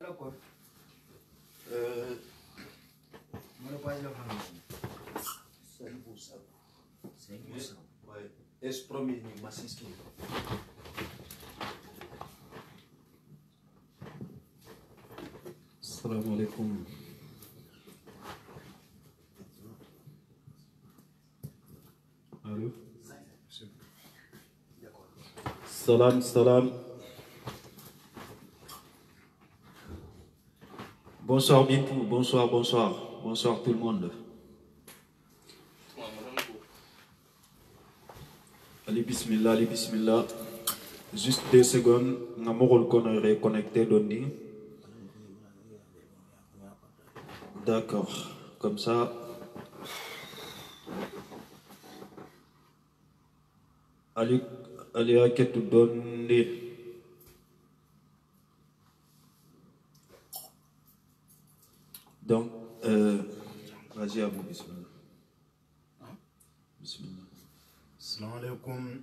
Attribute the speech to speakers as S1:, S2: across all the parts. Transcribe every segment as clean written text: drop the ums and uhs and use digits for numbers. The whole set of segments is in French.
S1: D'accord. Mon pas la famille. C'est pour ça. C'est pour ça. Ouais. Est-ce premier ni massiski.
S2: Assalamu alaikum. Allô? Salam, salam. Bonsoir Bintou, bonsoir, bonsoir. Bonsoir tout le monde. Allez, bismillah, allez, bismillah. Juste 2 secondes, on va reconnecter Doni. D'accord, comme ça. Allez, à qui tu donnes. Donc, vas-y, Abou, bismillah. Bismillah.
S3: Assalamu alaikum.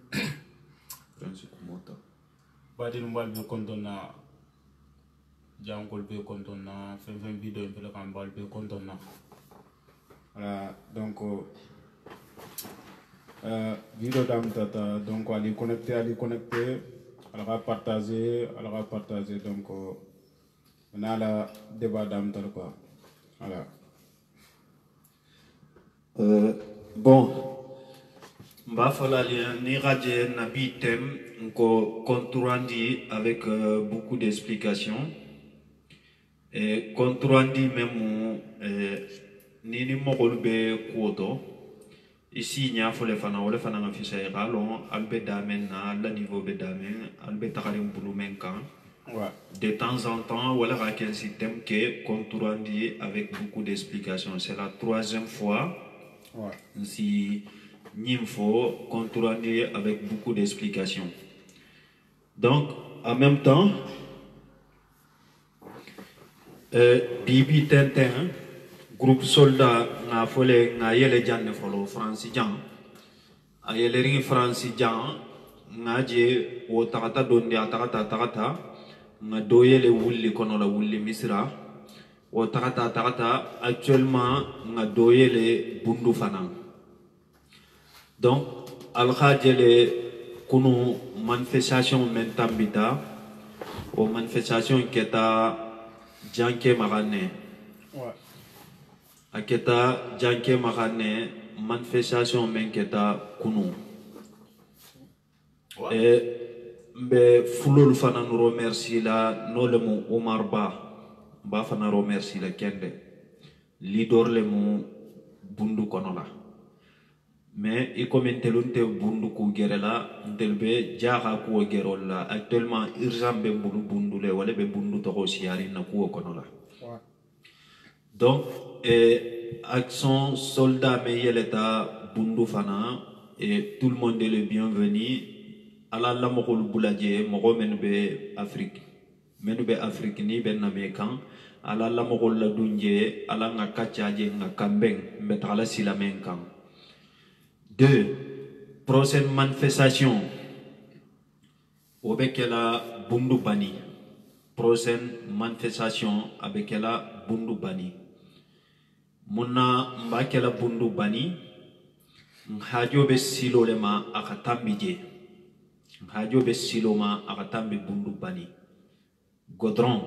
S2: Mota.
S3: Badin mbal be kontona. Jankol be kontona. Fem vidéo be la kan bal be kontona. Voilà, donc vidéo dam tata donc ali connecter, elle va partager, donc on a la débat dam tata quoi. Voilà.
S2: Bon. Ni radie nabi thème contourandi avec beaucoup d'explications et contourandi même ni mogolbe kuoto ici nya fole fana wala fana nga fisa galon albe damen na la niveau be damen albe takarim bulumen kan de temps en temps voilà un système que contourandi avec beaucoup d'explications. C'est la 3e fois si Nimfo contourné avec beaucoup d'explications. Donc, en même temps, Bibi Tintin, groupe soldat, n'a folé, n'a yele janne folo, francijan, a yele ring francijan, n'a dje, o takata donde a takata, n'a doye le wulli kono la wulli misra, o takata, actuellement, n'a doye le bundu fanan. Donc, al-Khadjele kunu manifestation mentambita ou manifestation qui est à Janke Marane. Aketa Janke Marane, manifestation menketa kunu. Et me fulul fana nous remercie la nolemu Omar Ba fana remercie la kende. Lidor lemu bundu konola. Mais il comme telunte bundu ku gerela ntelbe jaha ku gerola actuellement urgent be bundu le wala be bundu to siari na ku konola. Donc action soldat me yeleta bundu fana et tout le monde est le bienvenu ala la mokol buladje moko menbe Afrique ni ben namekan ala la mokol la dunje ala nga kachaje nga kambeng mbetala silamenkan. 2. Prochaine manifestation. Avec la bundu bani. Prochaine manifestation avec la bundu bani. Muna mbakela bundu bani. Hajo be silo lema akatambi je. Hajo be silo ma akatambi bundu bani. Godron.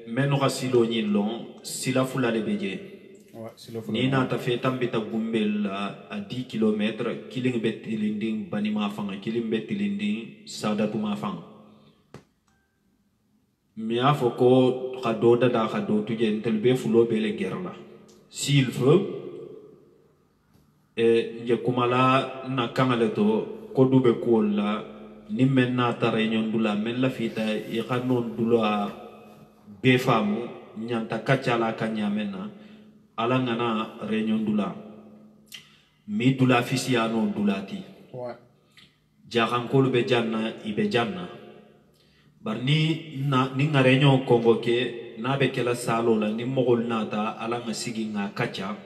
S2: Menoka silo nyilon sila fula lebeje. Ni na ta fe tambita gumbel à 10 km kiling betilinding banima fanga kiling betilinding sadatu ma fanga mi afoko khadoda da khadotu jentel be fulo bele gerla s'il veut nje kumala na kangale to kodube kolla ni menna ta réunion dula men la fita e khanon dula be famu nyanta kachala kanyamena alangana réunion dula mi dula fisiano dulati jahankolu be janna ibe janna barni na ninga réunion convoqué na be kela salo la ni mogol nata alanga sigi nga kacha.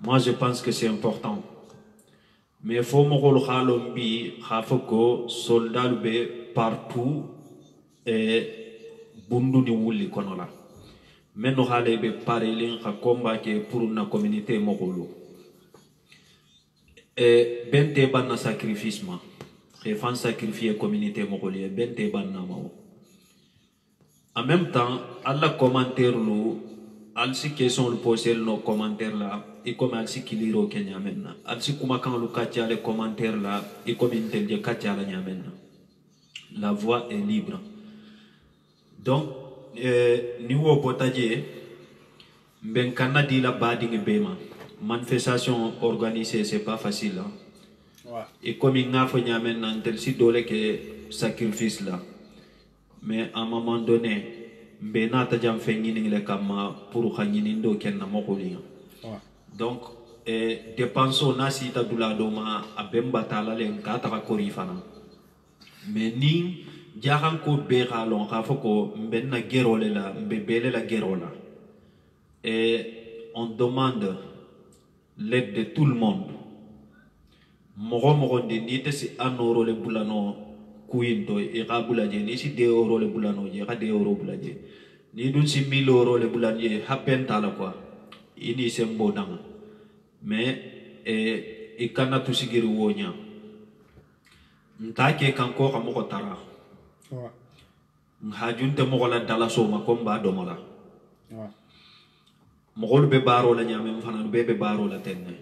S2: Moi je pense que c'est important mais faut mogol khalombi khafoko soldat be partout bundu ni wuli kono la men no hale be parelin ka combat ke pour na communauté mogolo bente banna sacrifice ma fan sacrifier communauté mogolien bente banna mao en même temps alla commentaire lo al si question le poser no commentaire là et comme al si kiliro kenya menna al si kuma kan lu katia les commentaires là et comme intel de katia la nyamenna la voix est libre donc niveau potager ben kanadi la bading bema manifestation organisée c'est pas facile hein? Ouais. Et comme il n'a fait nyamenna tel si dole que sacrifice là mais à un moment donné bena ta jam fe ngini le kama pour khanyini ndo kenna mokoli donc dépenso na si ta dula doma abemba tala le ngata ka kori fana mais ni jahan ko be galon ka foko benna gerole la bebele la gerola et on demande l'aide de tout le monde mogo de ni te si anoro le bulano kuinto e ka bulaje ni si 2 euro le bulano je ka 2 euro bulaje ni dun si 1000 euro le bulanje happen tala quoi ini sembo dang mais e kana tu sigiri wonya ntake kanko ka moko tara hajunte moko la dala so ma komba do mola mogol be baro la nyame fana be baro la tenne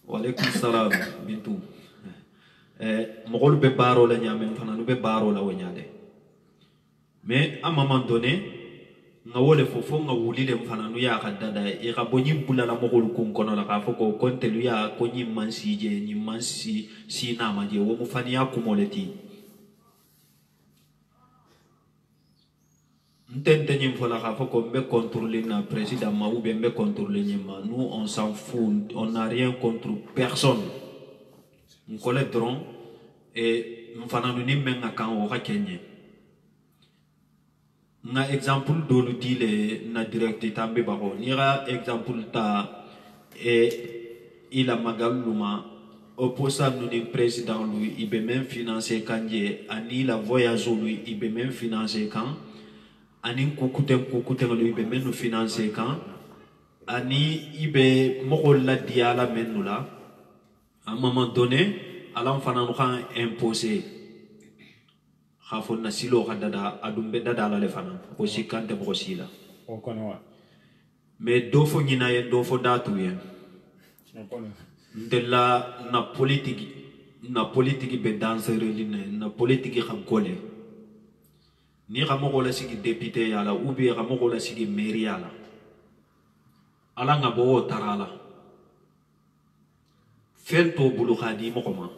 S2: wa alaykum salam bintu mogol be baro la nyame fana be baro la wonyade mais à un moment donné nga wole fofo nga wulile mfana nu ya kadada e ga bonyi bula la mogol kun kono la ka foko konte lu ya ko nyi mansi je nyi mansi si na ma je wo mu fani ya kumoleti ntente nyi mfola ka foko mbe contrôler na président ma ou bien mbe contrôler nyi ma nous on s'en fout on n'a rien contre personne on collègue dron et mfana nu ni menga kan o ka kenye na exemple dolu dile na direct tambe bako nira exemple ta il a magaluma opposa nous ni président lui il peut même financer kanje ani la voyage lui il peut même financer quand ani kukute lui il peut même nous financer quand ani ibe moko la diala menula à un moment donné alam fana no kan imposer khafon na silo kadada adumbe dada la le fana ko sikante ko sila o kono wa mais do fo nyina yen do fo datu yen ndela na politique be danser line na politique xam kole ni xamo ko la sigi député yala ou bien xamo ko la sigi maire yala ala nga bo tarala fento bulu khadi mo koma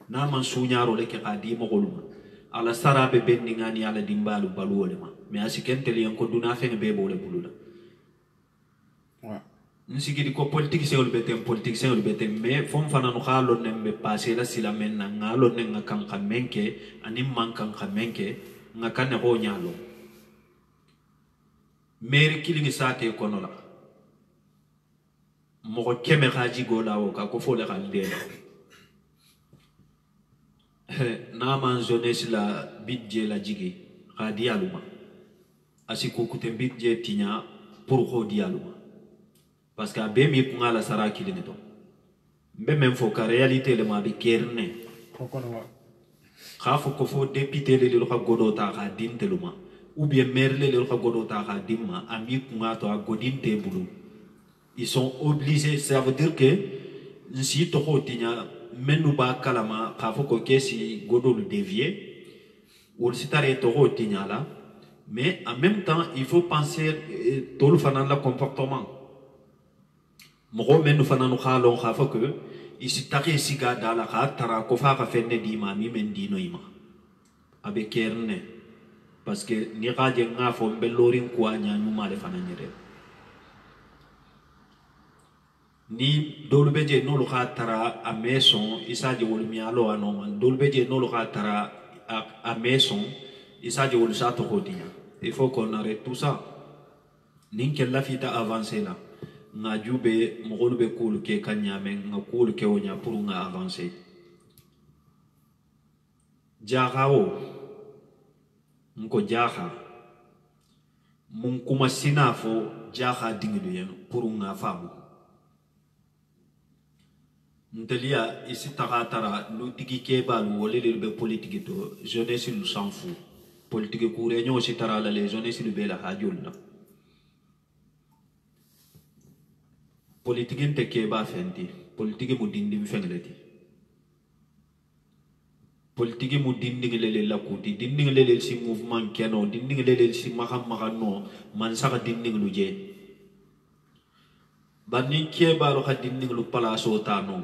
S2: na man suñaro le ke khadi mo koluma ala sarabe bendingani ala dimbalu baluole ma mais asikente li ko duna fe be bo le bulula wa nsigi di ko politique c'est ol betem mais fom fana no xalo nembe passer la sila men na ngalo ne nga kan khamenke ani man kan khamenke nga kan ho nyalo meri kilingi sate kono la mo ko keme haji gola o ka ko fole kan de na man jeunesse la bidje la jigi khadi aluma asiko kute bidje tinya pour khodi aluma parce que be mi kunga la sara kilini to be même fo ka réalité le ma be kerne khafo ko fo député le ka godota ka dinteluma ou bien maire le ka godota ka dimma ami kunga to a godinte bulu ils sont obligés ça veut dire que si to khotinya menu ba kalama khafo ko kesi godolu dévier ou sitare to khotinya la mais en même temps il faut penser tout le fanan la comportement mo menu fanan khalon khafo que ici taki siga dala kha tara ko fa ka fenne di ma mi men dino ima abe kerne parce que ni gaje ngafo mbelorin kwa nya nyuma le fananyere ni dolbeje no lo tara a maison isaje wol mi alo anoman dolbeje no lo tara a maison isaje wol sa to kotinya il faut qu'on arrête tout ça ninke la fita avancer là nga jube mo be kulu ke kanyame nga kulu ke onya pour nga avancer jarao nko jaha mun kuma sina fo jaha dingilu yen pour nga famu ntelia isi tagatara lu tigi kebalu wole be politique to jeunesse lu s'en fout politique ku réunion ci tarala les jeunesse lu be la hajul na politique nte keba fenti politique mu dindi fengleti politique mu dindi lele la kuti dindi lele si mouvement keno dindi lele si maham no man saka dindi lu je banni kebalu ka dindi lu palaso tano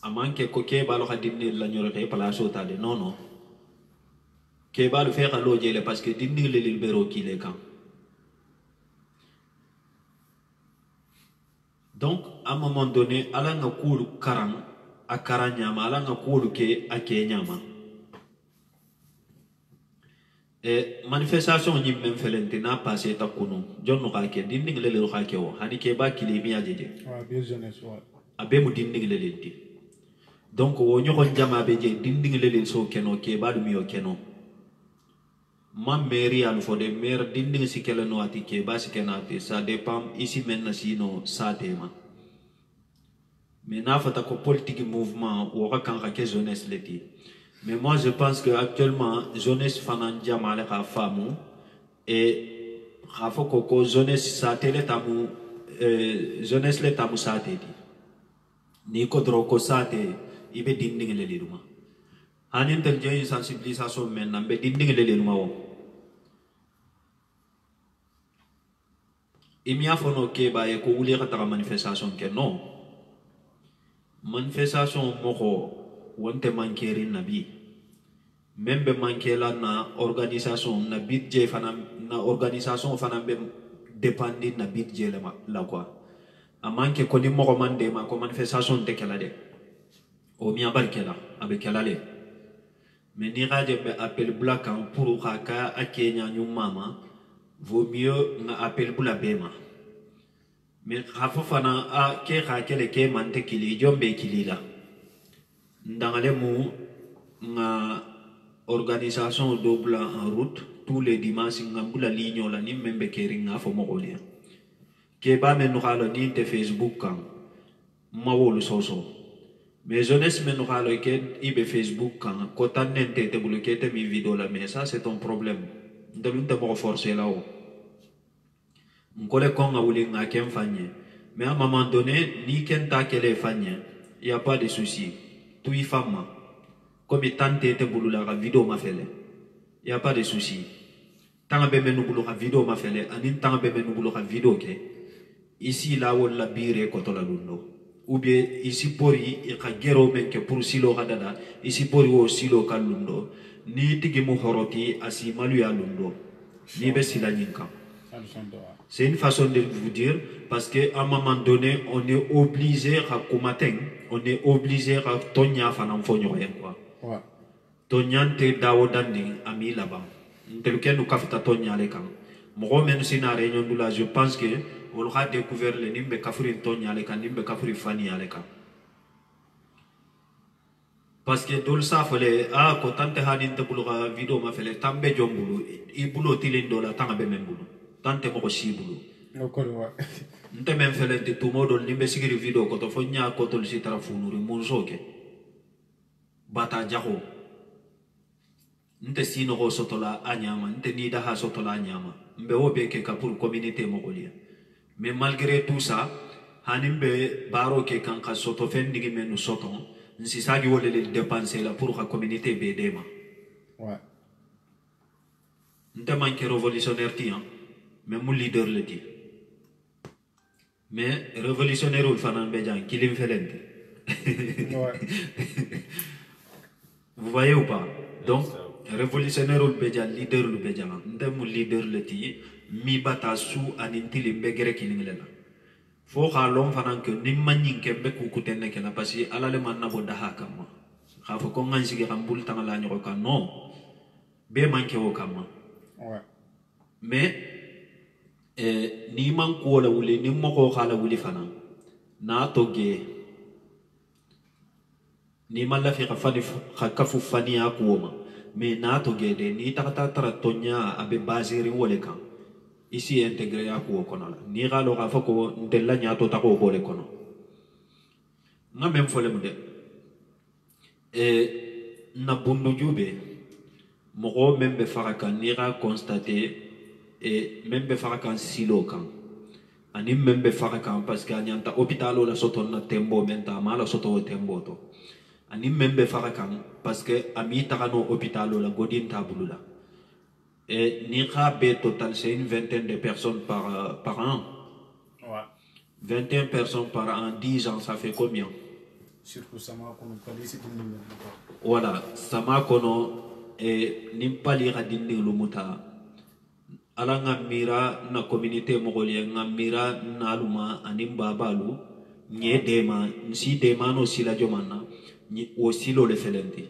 S2: amanke ko kebalu ka dindi la nyoro te palaso tade non kebalu fe ka lo jele parce que dindi lele bero kile kan. Donc, à un moment donné, ala nga koulu karang, a karanyama, ala nga koulu ke a kenyama. Et manifestation ni même felente na passé ta kono. John no kake, dinding lele ro kake o. Hani ke ba kile mi ajeje.
S3: Ouais, bien jeunesse, ouais.
S2: Abe mu dinding lele ti. Donc, wo nyoko njama beje dinding lele so keno ke ba du mi o keno. Ma mairie al fo de maire dinding si kele no ati ke ba si kenate ça dépend ici maintenant sino ça tema mais na fata ko politique mouvement ou kan ka ke jeunesse leti mais moi je pense que actuellement jeunesse fanan jamale ka famu et khafo ko jeunesse sa tele tamu jeunesse le tamu sa tedi ni ko dro ko sa te ibe dinding le liruma hanin tel jey sensibilisation men nambe dinding le liruma wo imia fono ke ba e ko wuli ka manifestation ke non manifestation moko wonte mankeri nabi membe mankela na organisation na budget fana na organisation fana be dépendre na budget la quoi amanke ko ni moko mande ma ko manifestation te kala de o mi abarkela abe kala le mais ni radio be appel black en pour ka a Kenya ñu mama vaut mieux nga appel bula bema mais khafo fana a ke kha kele ke mante kili jombe kilila ndangale mu nga organisation double en route tous les dimanches nga bula ligne la ni membe ke ringa fo mo golia ke ba men khalo ni te Facebook kan mawolu soso mais jeunesse men khalo ke ibe Facebook kan ko tanente te bloquer te mi vidéo la mais ça c'est ton problème ndalunta mo forcer là-haut nkole konga wuli nga ken fanye mais à un moment donné ni ken ta kele fanye y a pas de souci tout y femme comme tante te bulula ka vidéo ma fele y a pas de souci tanga be menu bulu ka vidéo ma fele anin tanga be menu bulu ka vidéo ke ici là où la bire ko to la lundo ou bien ici pori e ka gero men ke pour silo ka dada ici pori o silo ka lundo ni tigi mu horoti asi malu ya lundo ni be sila nyinka. C'est une façon de vous dire parce qu'à un moment donné on est obligé à commater on est obligé à tonya fanan fonyo quoi ouais tonyante dawo dandi ami là-bas tel que nous kafta tonya le kan mo men sina réunion dula je pense que on aura découvert le nimbe kafuri tonya le kan nimbe kafuri fani ale kan parce que dol sa fele a ko tante hanin te buluga video ma fele tambe jombulu i bulo tilindo la tanga be membulu tante mo ko sibulu
S3: okoro wa
S2: nte men fele te tumo dol nimbe sigiri video ko to fonya ko to si tara funuri munzoke bata jaho nte sino ko sotola anyama nte ni daha sotola anyama mbe obe ke ka pour communauté mo ko lia mais malgré tout ça hanimbe baro ke kan ka soto fendigi menu soton nsi sagi wole le dépenser la pour la communauté bedema ouais nte manke révolutionnaire ti hein mais mon leader le dit mais révolutionnaire ou fanan bejan kilim felente ouais vous voyez ou pas donc révolutionnaire ou bejan leader le bejan nte mon leader le dit mi bata sou anintili begere kilingelela fo xalon fanan ke ni manyin ke be ku kutene ke na pasi ala le man na bo daha kama xa fo ko ngan sigi xam bul tanga la ñoko kan non be manke o kama ouais mais ni man ko la wuli ni mo ko xala wuli fanan na toge ni man la fi xafani xa kafu fani ya ko ma mais nato gede ni takata tratonya abe basiri wole kan ici intégré ya ko kono la ni galo ga fako ndella nyato ta ko bole kono nga même fole mu de na bundu jube mogo même be faraka ni ga constater même be faraka silo kan ani même be faraka parce que anyanta hôpitalo la soto na tembo menta mala soto tembo to ani même be faraka parce que ami takano hôpitalo la godin tabulula ni ga be total c'est une vingtaine de personnes par an.
S3: Ouais.
S2: 21 personnes par an, 10 ans, ça fait combien?
S3: Surtout sama kono palisi dindin.
S2: Voilà, sama kono nimpali radindi lumuta. Ala ngamira na communauté mongolien ngamira na aluma animba balu nye dema nsi dema no sila jomana ni osilo le felenti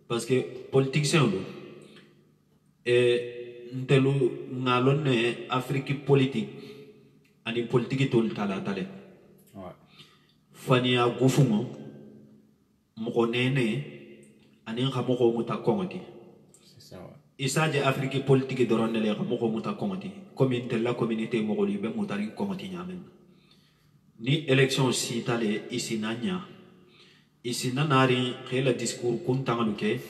S2: parce que politicien lo ntelu ngalone Afrique politique ani politique tol tala tale fania gufumo moko nene ani xamoko muta kongoti
S3: c'est ça.
S2: isaje Afrique politique doron le xamoko muta kongoti communauté la communauté mogoli be mutari kongoti nyamen ni élection si tale isinanya isinanari xela discours kuntangaluke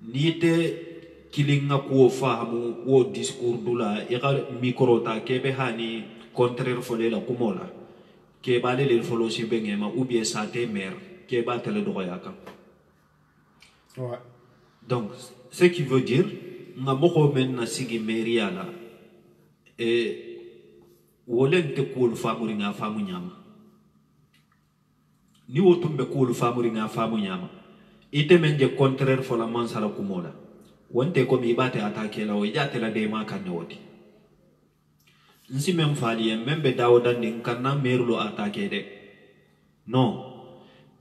S2: ni te kilinga ko fahamu wo discours dula ira micro ta kebe hani contraire fole la kumola ke balé le folo si bengema ou bien santé mère ke ba tele droyaka.
S3: Ouais.
S2: Donc ce qui veut dire nga moko men na sigi meria la wolente ko famuri nga famu nyama ni wotumbe ko famuri nga famu nyama ite menje contraire fola mansala kumola wonte ko mi bate attaquer la o jate la de ma kanne woti nsi même fali même be dawoda ni kanna merlo attaquer de non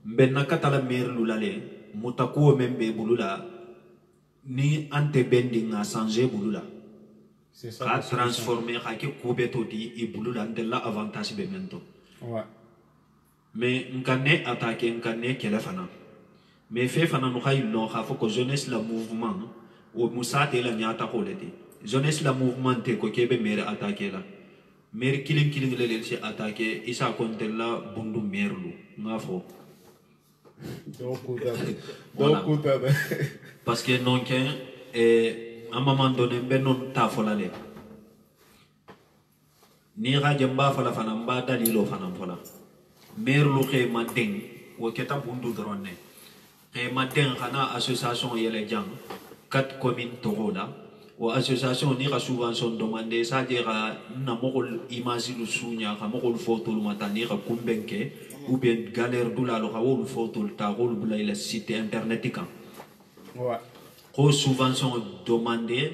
S2: benna katala merlu lale mutakuo membe bulula ni ante bending a changer bulula
S3: C'est ça.
S2: ka transformer ka ke kubeto di i bulula ndella avantage be mento.
S3: Ouais.
S2: Mais nkane attaquer nkane kele fana mais fait fana no kay no ka foko jeunesse la mouvement o musate la nyata ko leti jeunesse la mouvement te ko kebe mere attaquer la mere killing le ci attaquer isa kontella bundu merlu ngafo
S3: donc
S2: parce que non qu'à un moment donné ben non ta fola le ni rajamba fola fana mba dalilo fana fola merlu ke matin o keta bundu drone ke matin kana association yele jang 4 communes torola ou association ni ra subvention demandé ça dira na mokol image lu sunya ka mokol photo lu matani ka kumbenke ou bien galère dula lo ka wol photo ta rôle bula ila site internet kan.
S3: Ouais.
S2: Ko subvention demandé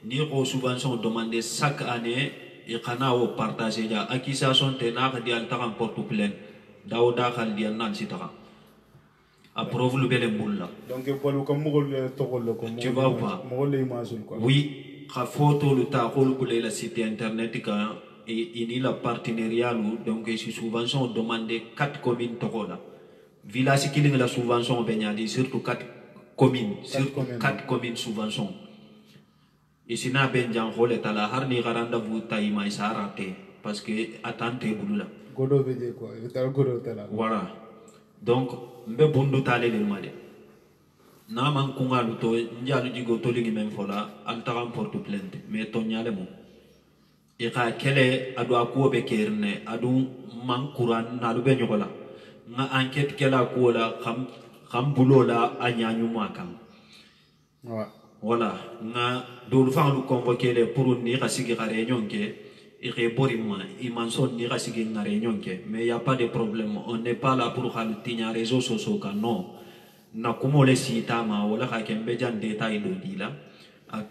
S2: ni ko subvention demandé chaque année et kana o partager ya accusation te na ka dial ta porte plainte dawda khal dial nan sitara approuve le bel mbulla.
S3: Donc pour comme mogol tokol ko
S2: tu vois ou pas
S3: mogol image quoi.
S2: Oui, ka photo lu ta rôle bula ila site internet kan et il y a partenariat donc c'est subvention demandé 4 communes tokola village qui la subvention benyadi surtout 4 communes surtout 4 communes subvention et sina benjan hole tala harni garanda vuta ima isarate parce que attente bulula
S3: godo veje quoi etal godo tala
S2: voilà donc mbe bundu tale le male na man kungalu to njalu digo to lingi men fola altaram porte plainte mais to nyale mo ika kele adu akuo be kerne adu man kuran na lu be nyogola nga enquête kela ko la xam bulola anyanyu makam.
S3: Ouais.
S2: Voilà nga dul fa lu convoquer les pour ni ka sigi réunion ke ire borima imanson ni ka sigi na réunion ke mais y a pas de problème on n'est pas là pour hal tinya réseaux sociaux ka non na kumo le sitama wala ka kembe jan détail do dila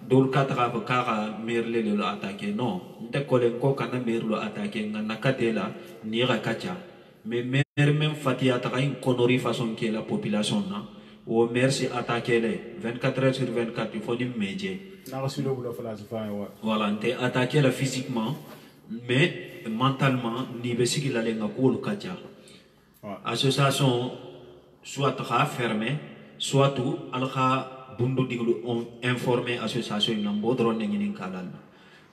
S2: dol katra ko kara merle le lo attaquer non nte kolen ko kana merlo attaquer ngana katela ni ra kacha mais même fatia ta une connerie façon que la population na o merci attaquer les 24 heures sur 24 il faut ni médier
S3: na reçu le boulot fala se faire ouais.
S2: Voilà nte attaquer la physiquement mais mentalement ni be sigi la lenga ko lu kacha association soit tra fermé soit tout alha bundu diglu informer association na bodron ne ngin kalal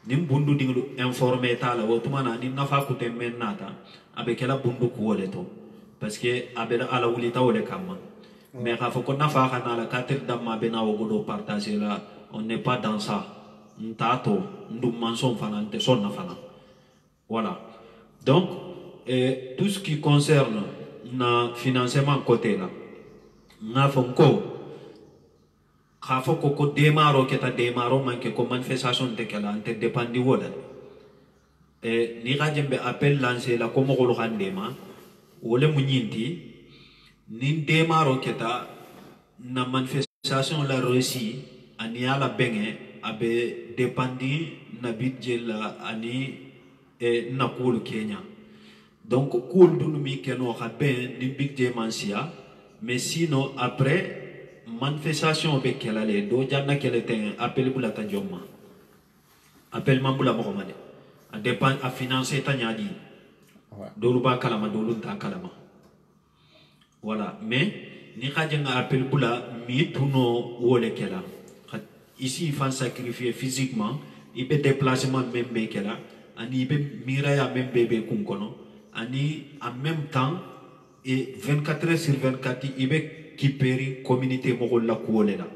S2: nim bundu diglu informer tala wotumana ni nafa ku temmen nata abe kala bundu ku woleto parce que abe ala wuli tawle kamma mais ka foko nafa kana la katel damma be na wogodo partager là on n'est pas dans ça ntato ndum manson fana nte sonna fana voilà donc tout ce qui concerne na financement côté là na fonko khafo ko démarro keta démarro manke ko manifestation de kala ante dépandi wola ni gajembe appel lancer la comme ko khandema wole munyinti ni démarro keta na manifestation la réussi ani ala benge abe dépandi na budget la ani na cool Kenya donc cool dunumi keno khaben ni budget mansia mais sinon après manifestation be kelale do janna kelete appel bula ta jomma appel mambula mo mane a dépend a financer ta nyadi do lu ba kalama do lu ta kalama voilà mais ni khadjenga appel bula mi tuno wole kela ici il faut sacrifier physiquement il peut déplacement même be kela ani be miraya même bébé kunkono ani en même temps et 24 heures sur 24 il be kiperi communauté mogol la kuolela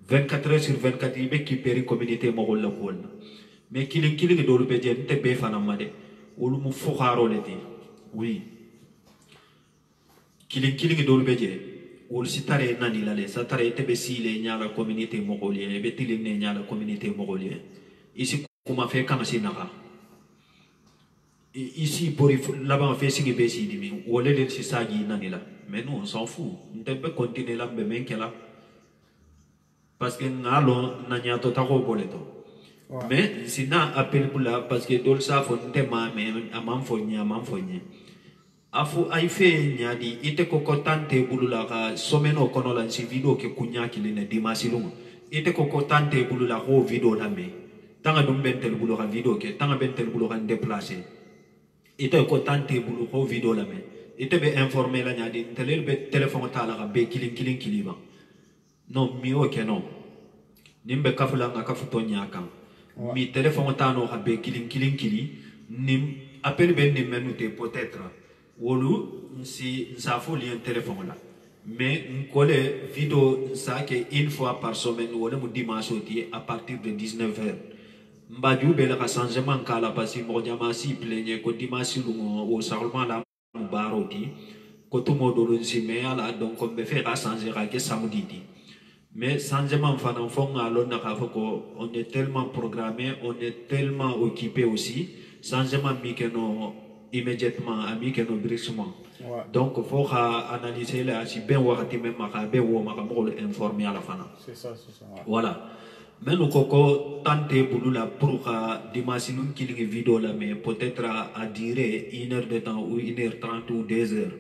S2: 24 heures sur 24 ibe kiperi communauté mogol la kuolela mais killing do be je nte be fana made wolu mu fokharo leti oui killing do be je wol sitare nani la le satare te be sile nyala communauté mogolien be tiline nyala communauté mogolien ici kuma fait kama sinaka ici pour là-bas fait singi be si dimi wolé le si sagi nani la mais nous on s'en fout on peut continuer là mais là parce que ngalo nanya to ta ko boleto mais sina appel pour là parce que dol sa fo ndema mais amam fo nya afu ay fe nyadi ite ko tante bulula ka someno kono la si video ke kunya kiline dimasilunga ite ko tante bulula ko video na me tanga dum bentel bulu ka video ke tanga bentel bulu ka déplacer ite ko tante bulu ko video la me ite be informer la nyadi telel be téléphone tala ka be kilin kiliba non mi o ke non nimbe kafula nga kafuto nyaka mi téléphone tano ka be kilin kili nim appel ben nim menute peut-être wolu si nsafo lien téléphone là mais nkole vidéo ça que une fois par semaine wala mu dimanche à partir de 19h mbaju be la changement kala parce que mo jama si plaigne ko dimanche lu au seulement la baroti ko to modo si mais ala donc on be faire changer que samedi mais changement fanan fon alon na ko on est tellement programmé on est tellement occupé aussi changement mi que no immédiatement ami que no brissement donc faut analyser là si ben wakati même maka be wo maka mo informer à la fin
S3: c'est ça
S2: voilà mais nous koko tante bulula pour dimanche nous killing vidéo là mais peut-être à durer 1 heure de temps ou 1h30 ou 2 heures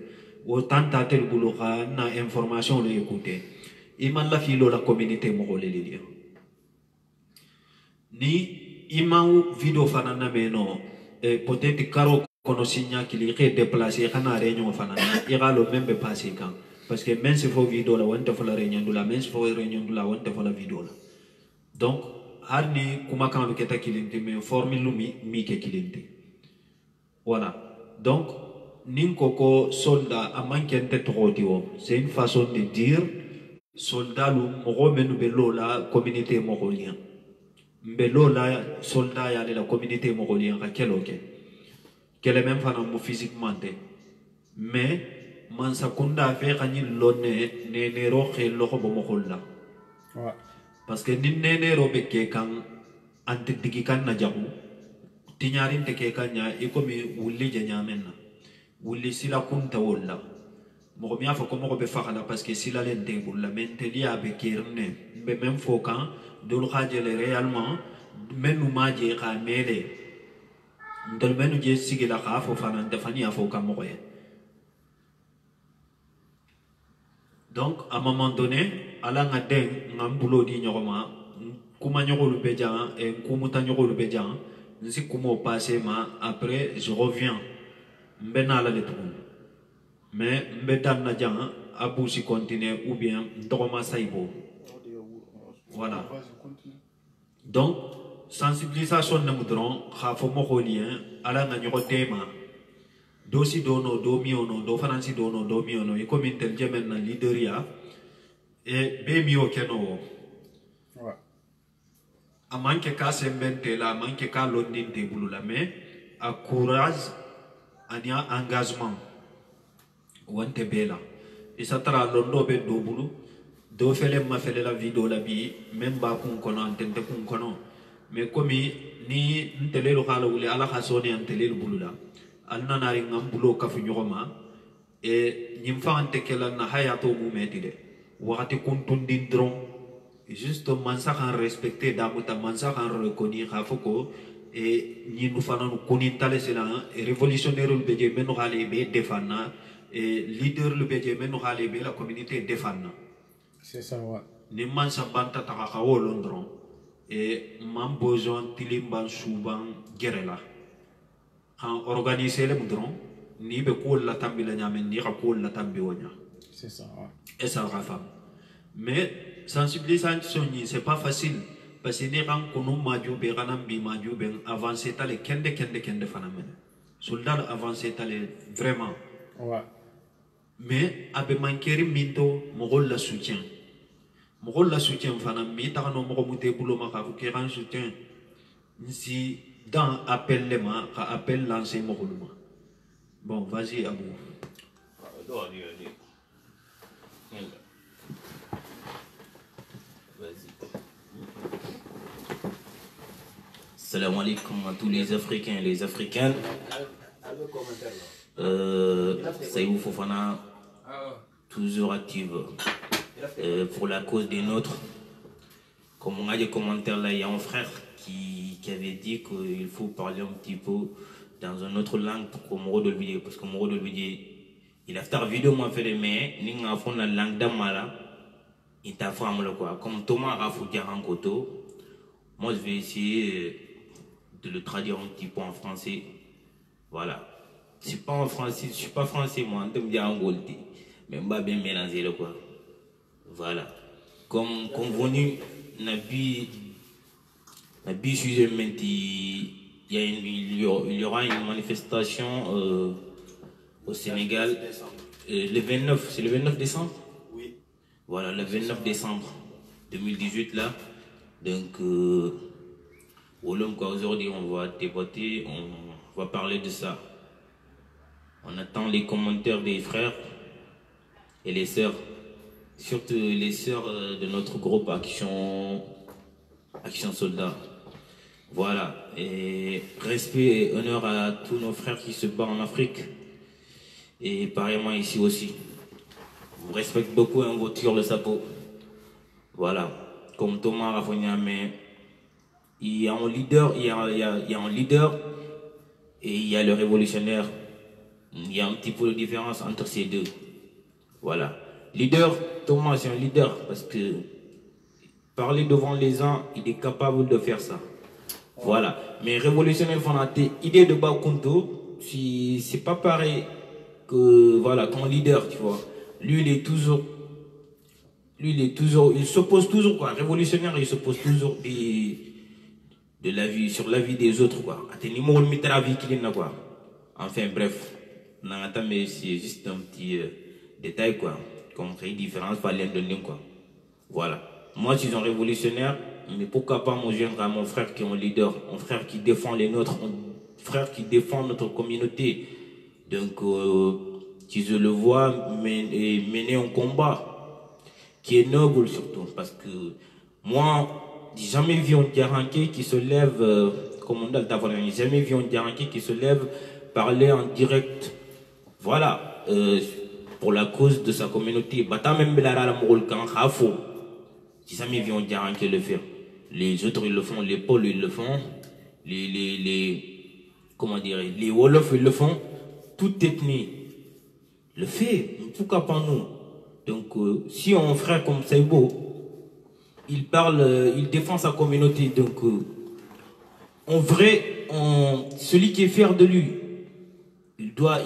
S2: autant tel buluka na information le écouter iman la filo la communauté mogole lilia ni imau vidéo fana na meno peut-être karo kono signa qui li déplacer kana réunion fana iralo même passer quand parce que même si faut vidéo la wante faut la réunion de la même si faut réunion de la wante faut la vidéo la donc harni kuma kan be keta kilinte mais formule mi ke kilinte voilà donc nin koko soldat amankente togodiwo c'est une façon de dire soldat lu mogo menu be lola communauté mogolien mbe lola soldat ya de la communauté mogolien ka keloke kele même fana mo physiquement mais man sakunda fe khani lonne ne ro khel lo ko bo mogolla parce que nin ne ro be ke kan ante digi kan na jabu tinyarin te ke kanya ikomi wulli janyamenna wulli sila kunta walla mo mi afa ko mo be fakala parce que sila len te bulla menteli abe kirne be même fo kan dol khajele réellement menu maje ka mele ndol menu je sigila ka fo fana defani afo kan mo ye donc à un moment donné ala nga den ngambulo di nyoma kuma nyogolu bejan et kumuta nyogolu bejan nsi kumo passé ma après je reviens mbena la letou mais mbedan na jan abou si continuer ou bien ndoma saibo Voilà. Donc, sensibilisation de moudron, khafo mokolien, ala na nyoko tema. Dosi dono, domiono, do fanansi dono, domiono, et comme intelligent na leaderia, et bemio keno. A manque ka sembente la, manque ka londin te bulula, mais a courage, ania engagement. Wante bela. Et ça tara londo be do bulu. Do fele ma fele la vidéo la bi même ba kun kono antente kun kono mais comme ni ntelelo kala wuli ala khasoni antelelo bulula alna nari ngam bulo kafu nyoma e nyimfa ante kala na hayato mu metide wakati kun tundin dron juste mansa kan respecter damuta mansa kan reconnaître khafoko e nyinu fanan kunin tale sila révolutionnaire le beje meno khale be defana et leader le beje meno khale be la communauté defana.
S3: C'est ça, ouais.
S2: Ni man sabanta takakawo londron et man besoin tilimban souban gerela kan organiser le mudron ni be ko la tambi la nyame ni ko la tambi wonya
S3: c'est ça, ouais.
S2: Et ça va femme mais sensibilisation ni c'est pas facile parce que ni kan kunu maju be kanam bi maju ben avancer tale kende phénomène soldat avancer tale vraiment
S3: ouais.
S2: Mais abe mankeri minto mogol la soutien. Mogol la soutien fana mi ta no mo muté bulo ma ka ki ran soutien. Si dans appel le ma ka appel lancer mogoluma. Bon, vas-y Abou.
S4: Salam alaikum à tous les Africains et les Africaines. Saïou Fofana, toujours active pour la cause des nôtres. Comme on a des commentaires là, il y a un frère qui avait dit qu'il faut parler un petit peu dans une autre langue pour Moro de vidéo, parce que Moro de vidéo, il a fait une vidéo, moi fait des mais, il a fait la langue d'Amala, il t'a fait quoi. Comme Thomas a fait un koto, moi je vais essayer de le traduire un petit peu en français. Voilà. C'est pas en français, je suis pas français moi, on me dit en goldie, mais on va bien mélanger le quoi. Voilà. Comme convenu, Nabi sujet il y aura une manifestation au Sénégal le 29, c'est le 29 décembre?
S1: Oui.
S4: Voilà, le 29 décembre 2018 là. Donc aujourd'hui on va débattre, on va parler de ça. On attend les commentaires des frères et les sœurs, surtout les sœurs de notre groupe Action Soldat. Voilà, et respect et honneur à tous nos frères qui se battent en Afrique et pareillement ici aussi. Je vous respecte beaucoup en voiture le sapot. Voilà, comme Thomas Rafonia, mais il y a un leader, il y a un leader et il y a le révolutionnaire. Il y a un petit peu de différence entre ces deux. Voilà. Leader, Thomas, c'est un leader parce que parler devant les gens, il est capable de faire ça. Voilà. Mais révolutionnaire fanatique, idée de Bakunto, si c'est pas pareil que voilà ton leader, tu vois. Lui, il s'oppose toujours quoi. Révolutionnaire, il s'oppose toujours sur la vie des autres quoi. Quoi. Enfin bref. Mais c'est juste un petit détail quoi, comme une différence par l'un quoi. Voilà. Moi je suis un révolutionnaire, mais pourquoi pas me joindre à mon frère qui est un leader, un frère qui défend les nôtres, un frère qui défend notre communauté. Donc si je le vois mener un combat qui est noble surtout, parce que moi j'ai jamais vu un Diaranké qui se lève, comme on dit j'ai jamais vu un Diaranké qui se lève parler en direct. Voilà, pour la cause de sa communauté. Bata même la Mourol quand Khafo. Si ça me vient dire que le faire. Les autres ils le font, les Pauls ils le font, comment dire, les Wolof ils le font. Toute ethnie le fait. Pourquoi pas nous? Donc si un frère comme Saïbo, il parle, il défend sa communauté. Donc en vrai, celui qui est fier de lui, il doit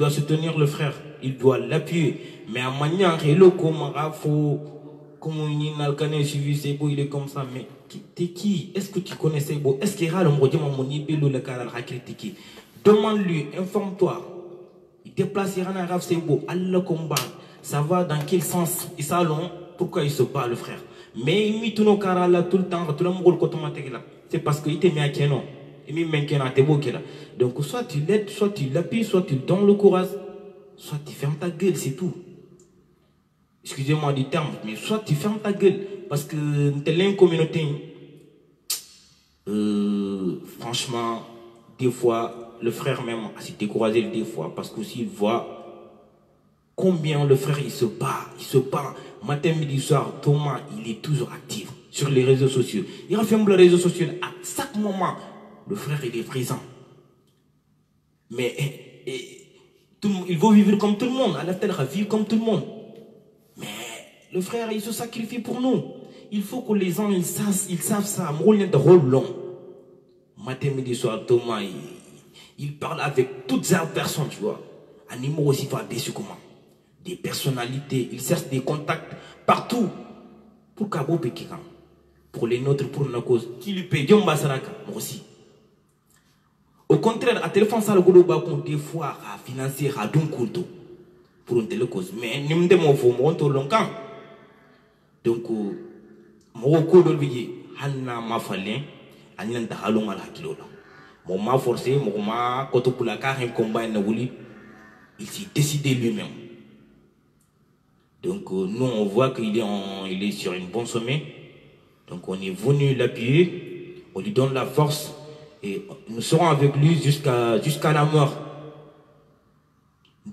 S4: soutenir le frère, il doit l'appuyer. Mais à manière, Comme on suivi Sebo, il est comme ça. Mais t'es qui? Est-ce que tu connais Sebo? Est-ce qu'il y a le mot de mon nibello le cas à critiquer? Demande-lui, informe-toi. Il déplace Iran Arabe Sebo, Allah combat. Ça va dans quel sens? Et ça, pourquoi il se bat, le frère? Mais il met tout nos caras là tout le temps, tout le monde automatique là. C'est parce qu'il te met à Kenon. Il met à Tebo là. Donc, soit tu l'aides, soit tu l'appuies, soit tu donnes le courage, soit tu fermes ta gueule, c'est tout. Excusez-moi du terme, mais soit tu fermes ta gueule. Parce que t'es une communauté. Franchement, des fois, le frère même s'est découragé des fois. Parce que s'il voit combien le frère il se bat. Matin, midi, soir, Thomas, il est toujours actif sur les réseaux sociaux. Il referme les réseaux sociaux à chaque moment. Le frère, il est présent. Mais il veut vivre comme tout le monde. Allah va vivre comme tout le monde. Mais le frère, il se sacrifie pour nous. Il faut que les gens ils savent ça. Mon rôle long. Matin, midi, soir, Thomas, il parle avec toutes ces personnes, tu vois. Animaux aussi, va déçu comment. Des personnalités, il cherche des contacts partout. Pour Kabo Pekikan. Pour les nôtres, pour nos causes. Qui lui paye, Dion Basaraka, moi aussi. Au contraire, à téléphone, ça le gouloba pour des fois à financer à d'un couteau pour une telle cause. Mais nous ne devons pas monter longtemps. Donc, mon coup de vie, Hanna m'a fallu, Hanna n'a pas long à la kilo. Mon m'a forcé, mon m'a, quand on peut la carrière, un combat, il s'est décidé lui-même. Donc, nous, on voit qu'il est sur une bonne sommet. Donc, on est venu l'appuyer, on lui donne la force. Et nous serons avec lui jusqu'à la mort.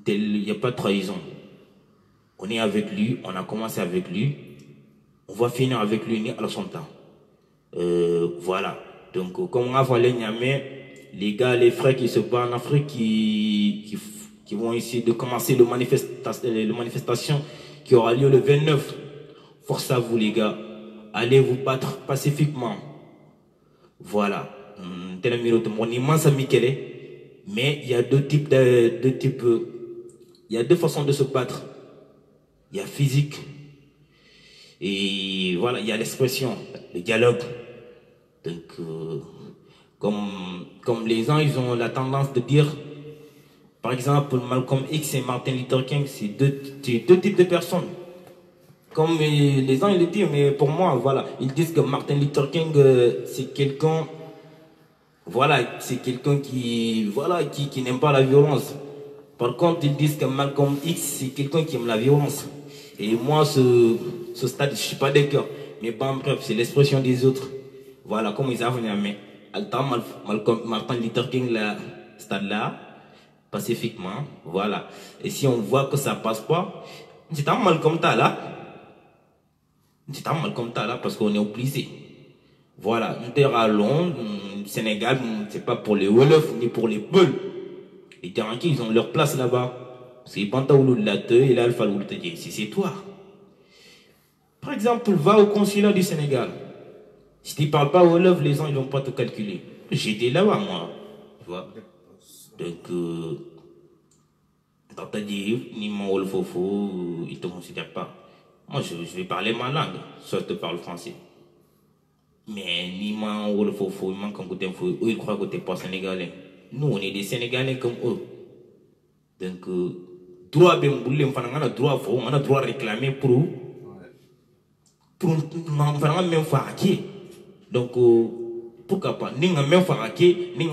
S4: Il n'y a pas de trahison. On est avec lui, on a commencé avec lui. On va finir avec lui à son temps. Voilà. Donc, comme on a volé Niamey, les gars, les frères qui se battent en Afrique, qui vont essayer de commencer le manifestation qui aura lieu le 29. Force à vous, les gars. Allez vous battre pacifiquement. Voilà. Mon immense ami qu'elle est, mais il y a il y a deux façons de se battre. Il y a physique et voilà, il y a l'expression, le dialogue. Donc, comme les gens, ils ont la tendance de dire, par exemple, Malcolm X et Martin Luther King, c'est deux types de personnes. Comme les gens, ils le disent, mais pour moi, voilà, ils disent que Martin Luther King, c'est quelqu'un. Voilà, c'est quelqu'un qui n'aime pas la violence. Par contre, ils disent que Malcolm X, c'est quelqu'un qui aime la violence. Et moi, ce stade, je ne suis pas d'accord. Mais bon, bref, c'est l'expression des autres. Voilà, comme ils avaient mais Martin Luther King, là, stade-là, pacifiquement, voilà. Et si on voit que ça passe pas, c'est un mal comme ça, là. C'est un mal comme ça, là, parce qu'on est obligé. Voilà, nous sommes à Londres, Sénégal, c'est pas pour les Wolofs ni pour les Peuls. Les Taranquis, ils ont leur place là-bas. C'est Bantaoulou de la Te et l'Alpha Loulou de c'est toi. Par exemple, va au consulat du Sénégal. Si tu ne parles pas Wolof, les gens ils vont pas te calculer. J'étais là-bas, moi. Tu vois. Donc, quand tu dit, ni mon Wolofofo, ils ne te considèrent pas. Moi, je vais parler ma langue, soit je te parle français. Mais ni moi, on le faut, il manque un côté info. Eux, ils croient que tu n'es pas sénégalais. Nous, on est des Sénégalais comme eux. Donc, droit, on a droit, on a droit à réclamer pour même faire. Donc, pourquoi pas? Ni même faire, ni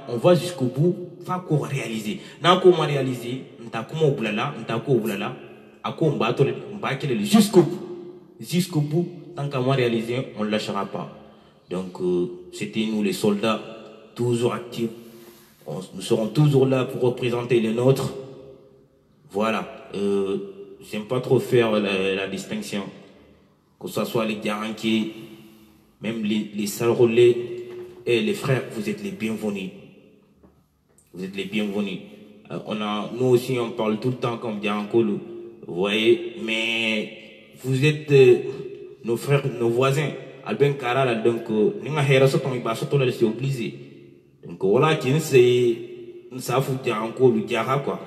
S4: on va jusqu'au bout, faire qu'on réaliser. N'a qu'on réaliser, n'a qu'on oublia, n'a qu'on oublia, à quoi on va jusqu'au bout. Jusqu'au bout. Tant qu'à moi réaliser, on ne lâchera pas. Donc, c'était nous les soldats, toujours actifs. Nous serons toujours là pour représenter les nôtres. Voilà. J'aime pas trop faire la distinction. Que ce soit les Garankis, même les Salrolais et les frères, vous êtes les bienvenus. Vous êtes les bienvenus. Nous aussi, on parle tout le temps comme Garankolo. Vous voyez, mais vous êtes... nos frères, nos voisins, Albin Karal, donc, nous avons été obligés. Donc, voilà, qui c'est, ça fout encore le diara, quoi.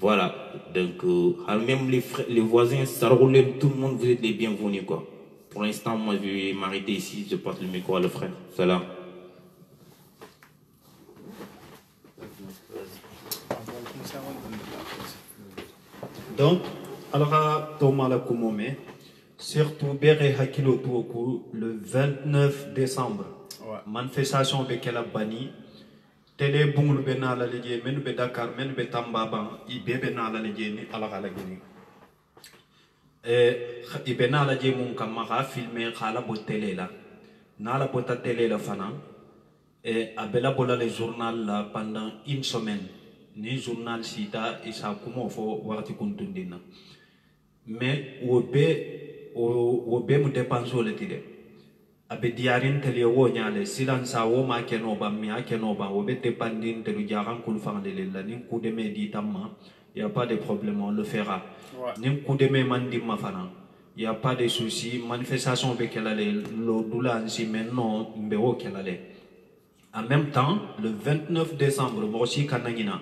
S4: Voilà, donc même les voisins, ça roule, tout le monde, vous êtes les bienvenus, quoi. Pour l'instant, moi, je vais m'arrêter ici, je porte le micro à le frère. Salam.
S2: Donc, alors, Thomas la Koumome, surtout Béré Hakilo Touoku, le 29 décembre, manifestation de Kela Bani, télé Bunglu Benala Légué, Menu Dakar, Menu Tambaban, Ibébenala Légué, ni Alagalagini. Ibenala Djemon Kamara, filmé Khala Botele là, Nala Bota Télé la Fana, et Abela Bola le journal là pendant une semaine. Ni journal sita isa kuma fo wakati kuntundina mais wobe mu dépense le tide abe diarin tele wo nyale silansa wo ma keno ba mi akeno ba wobe dépendin telu jaran kul fangde la ni coup de medi tamma y a pas de problème on le fera ni coup de me mandi ma fana y a pas de souci manifestation be kelale lo dula si maintenant mbeo kelale en même temps le 29 décembre mo aussi kanangina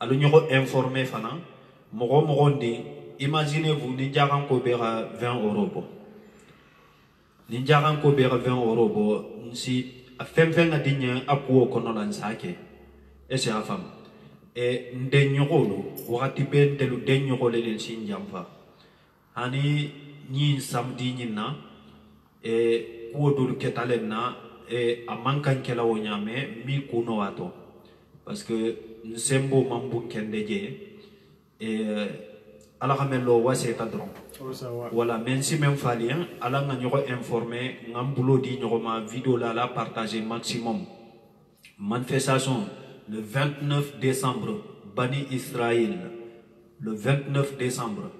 S2: alors nous informé fana mogo ndi imaginez-vous ni jaran ko bera 20 euros ni jaran ko bera 20 euros si fem adinya apuo kono lan sake et c'est la femme et ndenyolo wakati ben telu denyolo le sinjamfa hani ni samedi ni na et ko dul ketalena et amankan kela wonyame mi kuno wato parce que Nsembo Mambu Kendeje et Alakamelo Wase Tadron. Voilà, même si même fallait, Allah n'a pas informé, Nambulo dit ma vidéo là partagé maximum. Manifestation le 29 décembre, Bani Israël, le 29 décembre.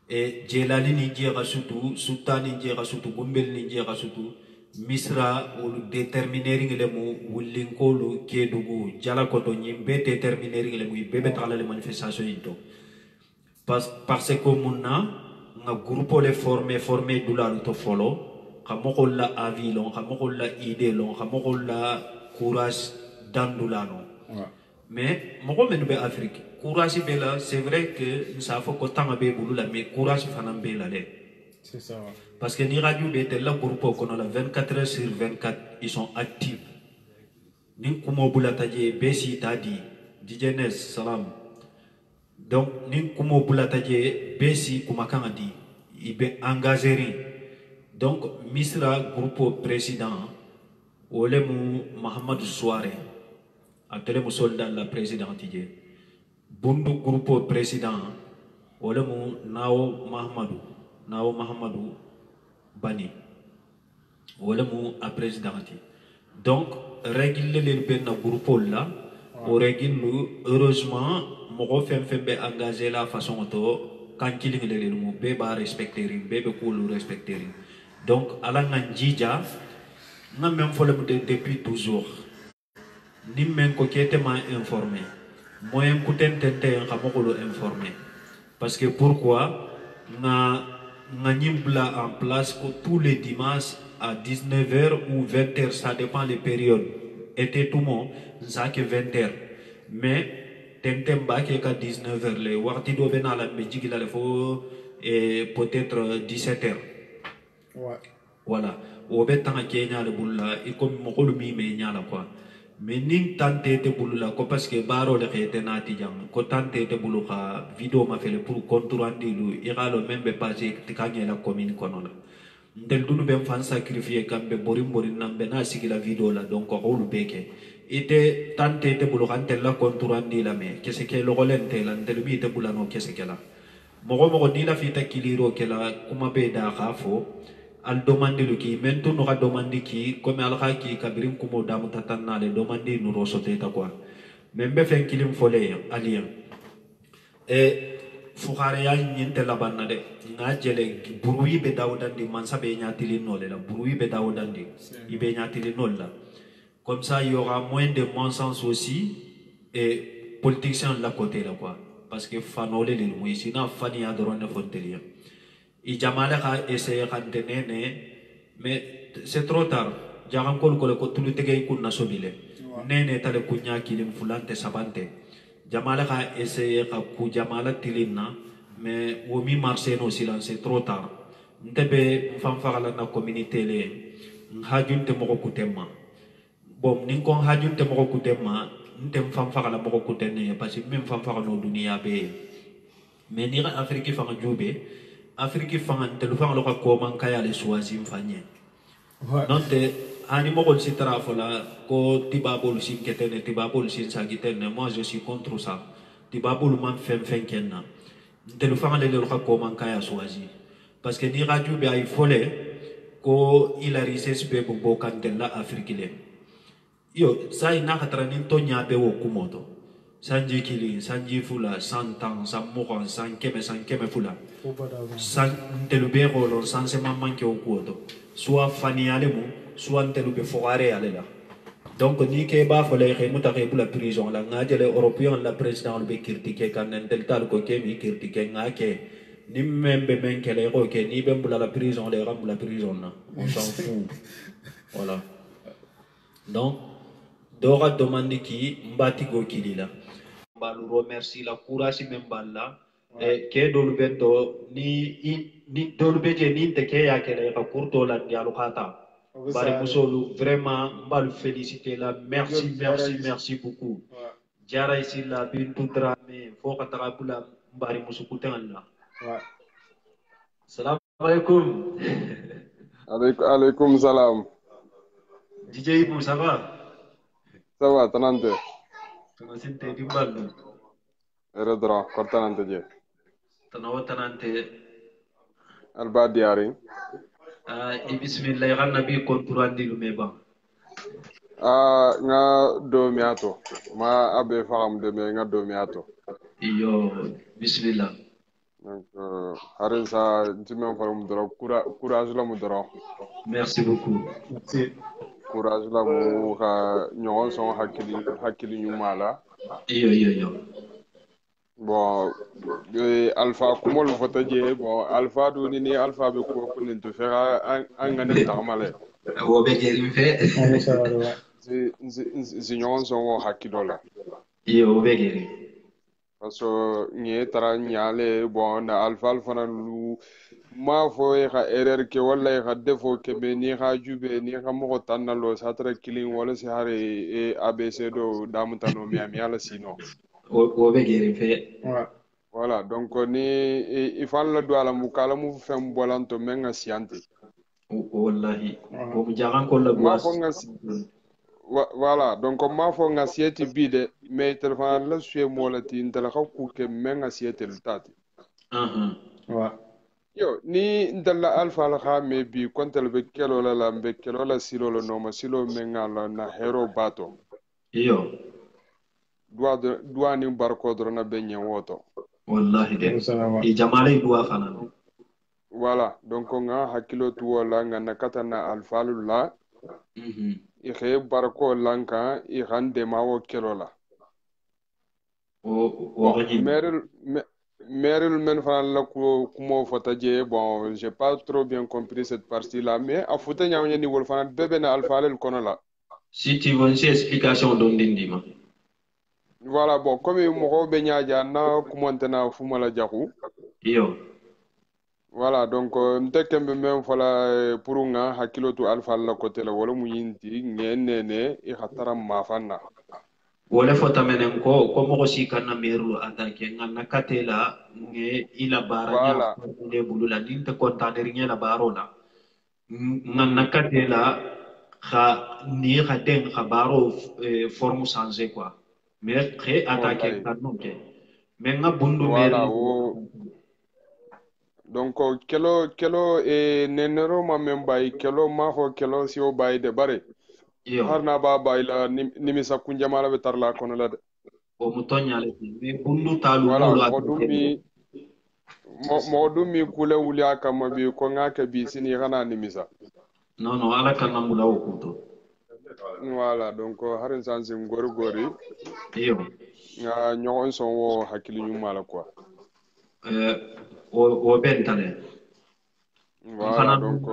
S2: Et Djelali Nidjera Soutou, Sultan Nidjera Soutou, Gumbel Nidjera Soutou. Misra ou déterminer le mot ou l'incolo qui est dougou jala kotoni be déterminer le mot bébé trala les manifestations into parce que munna nga groupe les formé doula to follow kamoko la avis long kamoko la idée long kamoko la courage dandulano mais moko menu be Afrique courage be là c'est vrai que nous savons que tant be boulou la mais courage fanam be là
S3: c'est ça.
S2: Parce que ni radio bete la groupe qu'on a 24 heures sur 24 ils sont actifs. Ni kumo bulataje besi tadi dijenes salam. Donc ni kumo bulataje besi kumakanga di ibe engagé. Donc Misra groupe président olemu Mohamed Souare atelemu soldat la présidente dié. Bundu groupe président olemu Nao Mahamadou Bani wala mu a présidenti donc règle le ben groupe là au règle heureusement mo fem be engagé la façon to quand il le mu be ba respecter be ko lu respecter donc ala nganjija na même faut le depuis toujours ni men ko kétema informé moyen ko tentente xamako lo informé parce que pourquoi Nanyibla en place que tous les dimanches à 19h ou 20h, ça dépend des périodes. Été tout le monde, ça que 20h. Mais, temba qui est à 19h, les wartido bena la médic il a faut peut-être 17h.
S3: Ouais.
S2: Voilà. Au bétan Kenya le boula, et comme mon rôle mi la quoi. Mais ning tante te boulula ko parce que baro le khete nati jang ko tante te buluka vidéo ma fait pour contourandi lu iralo même be passé tikanye la commune konola ndel dunu be fan sacrifier kambe borim nambe na sigi la vidéo la donc ko holu beke ite tante te buluka tel la contourandi la me kese ke lo golente la ndel mi te bulano kese ke la mogo ni la fita kiliro ke la kuma be da khafo al demande le qui maintenant nous a demandé qui comme al khaki kabirim kumo damu tatanna le demande nous rosote ta quoi même be fen kilim folé alien et fukhare ya nyinte la banna de nga jele bruit be dawdandi man sabe nyatili no le la bruit be dawdandi ibe nyatili no la comme ça il y aura moins de mensonges aussi et politiciens la côté là quoi parce que fanolé le mo ici na fani ya dorone fontelia i jamale ka essayer kantenene mais c'est trop tard jaran kol ko tulu tegay kunna sobile nene tale kunya kilim fulante sabante jamala ka essayer ka ku jamala tilinna mais wo mi marché no silence c'est trop tard ntebe mfamfala na communauté le hajunte moko kutema bom nin kon hajunte moko kutema ntem famfala moko kutene parce que même famfala no dunia be mais ni Afrique fa jube Afrique fa ntelu fa lo ka ko man kaya le choisir mfanye nonte ani mogol si trafola ko tibabol sin ketene tibabol sin sagitene moi je suis contre ça tibabol man fem kenna ntelu fa le lo ka ko man kaya choisir parce que ni radio be ay folé ko il a risque be bo kandela Afrique le yo sai na khatra nin to nya be wo kumoto sanji kili sanji fula santan samuran sankeme fula san ntelu ko lo sanse mamman ke o kuoto soit fani ale mu soit ntelu be fogare ale la donc ni ke ba fole ke mutake pour la prison la ngajele européen la président be critiquer kan ntel tal ko ke mi critiquer ngake ni membe men kele ko ke ni be mbula la prison le ram la prison na on s'en fout voilà donc dora demande ki mbati go kilila balu remercie la courage memballa e ke dolu bento ni dolu beje ni te ke ya kele ka kurto la dialu khata bari musolu vraiment balu féliciter la merci beaucoup jara ici la bintu drame fo ka tarabula bari musukutan la salam alaikum
S5: alaikum salam
S2: DJ Ibou ça va
S5: tanante
S2: tana sinte dimballu
S5: eredra kortanante je
S2: tanante
S5: alba diari
S2: bismillah ya nabi konturandi lumeba
S5: nga do miato ma abe fam de me nga do miato
S2: iyo bismillah
S5: donc harin sa timen farum doro courage la mu doro
S2: merci beaucoup
S3: merci
S5: courage la mu ka nyon son hakili nyumala
S2: iyo
S5: bon alpha kumol fotaje bon alpha do ni alpha be ko kunin to fera an ngane tamale
S2: wo be gerim fe
S5: nyon son hakilo la
S2: iyo wo be gerim
S5: parce que ni tara nyale bon na alpha fana lu ma fo ka erreur ke wala ka defo ke be ni ka jube ni ka mo tanalo satra killing wala si hare e abc do damutano mi ala sino
S2: wo be gerim fe
S5: voilà donc ni il faut la do ala mu kala mu fem bolanto menga siante
S2: wallahi ko mu jagan ko la
S5: ma fo nga voilà donc ma fo nga sieti bide mais téléphone la sué molati ndala ka ku ke menga siete lutati yo ni ndalla alpha la ha me bi kontel be kelo la mbe kelo la silo lo no ma silo menga la na hero bato
S2: iyo
S5: dua ni barko drona be nyewoto
S2: wallahi de e jamale duwa fana
S5: voilà donc nga hakilo tu wala nga nakata na alpha la i xe barko lanka i xan demawo kelo la Meril men fan la kumo fota je bon j'ai pas trop bien compris cette partie là mais a fota nyawnya ni wol fan bebe na alpha le kono la
S2: si tu veux une explication don dindima
S5: voilà bon comme mo be nyaaja na kumontena fumala jaxu
S2: iyo
S5: voilà donc mtekembe men fala pour nga hakilo tu alpha la côté la wala mu yinti ngenene i khatara mafanna
S2: wala fota menen ko mo si kana meru atake ngana katela nge ila baranya ne bulula dinte kontaner nge la barona ngana katela kha ni khaten khabaro forme changer quoi mais très attaqué kanonke mais nga bundu meru
S5: donc kelo e nenero ma membay kelo ma ho kelo si o bay de bare harna ba bay la nimisa kunjamala be tarla kono la de
S2: o mutonyale me bundu talu
S5: wala modumi kule wulia kama bi ko ngaka bi sini kana nimisa
S2: non ala kana mula o kuto
S5: voilà donc harin sansi gori
S2: iyo
S5: nga nyon son wo hakili nyumala quoi
S2: o bentale
S5: voilà donc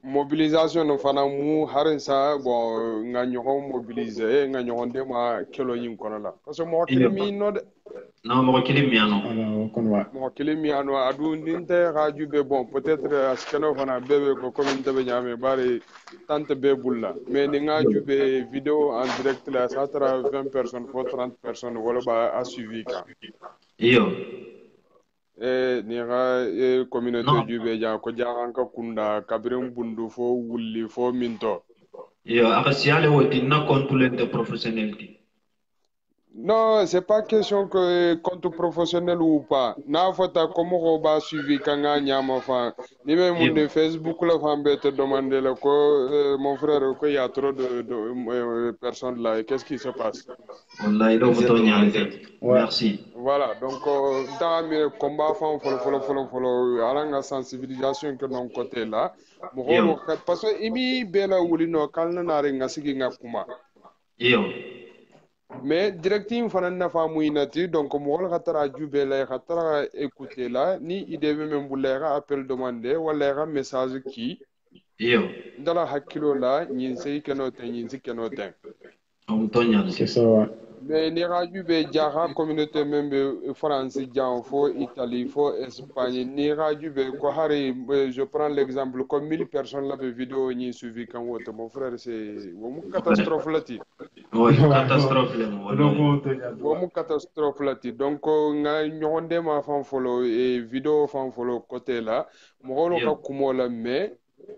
S5: mobilisation no fana mu harin sa bon nga ñoxon mobiliser nga ñoxon de ma kelo yin kono la parce que mo kilimi no de
S2: non mo kilimi ano
S3: alors kon wa
S5: mo kilimi ano adu ninte radio be bon peut-être askano fana bebe ko comme tabe ñame bari tante be bulla mais ni nga jube vidéo en direct là ça tra 20 personnes pour 30 personnes wala ba a suivi ka
S2: iyo
S5: ni ga communauté jube ja ko jaxan ka kunda kabirem bundu fo wulli fo minto
S2: iyo aka siale woti na consulente professionnel ti
S5: non c'est pas question que compte professionnel ou pas na fata comme on va suivi kanga nyama fa ni même mon Facebook la fa te demander là ko mon frère ko y a trop de personnes là qu'est-ce qui se passe
S2: wallahi do to ñaante merci
S5: voilà donc dans mes combats fa folo alanga sensibilisation que non côté là mo parce que imi bela wulino kalna na re ngasigi ngakuma
S2: iyo
S5: mais directive fana nafa muinati donc mo wala khatara jube la khatara écouter la ni idée même bulle ga appel demander wala ga message ki
S2: iyo
S5: ndala hakilo la nyin sey kenote nyin sikenote
S2: on to ñaan
S3: c'est ça ouais.
S5: mais ni radio be jaha communauté même France jan fo Italie fo Espagne ni radio be ko hari je prends l'exemple comme 1000 personnes la vidéo ni suivi quand wote mon frère c'est une catastrophe là ti
S2: oui catastrophe le mo
S5: womu catastrophe lati donc nga ñonde ma fan folo e vidéo fan folo côté là mo lo ka kumo la mais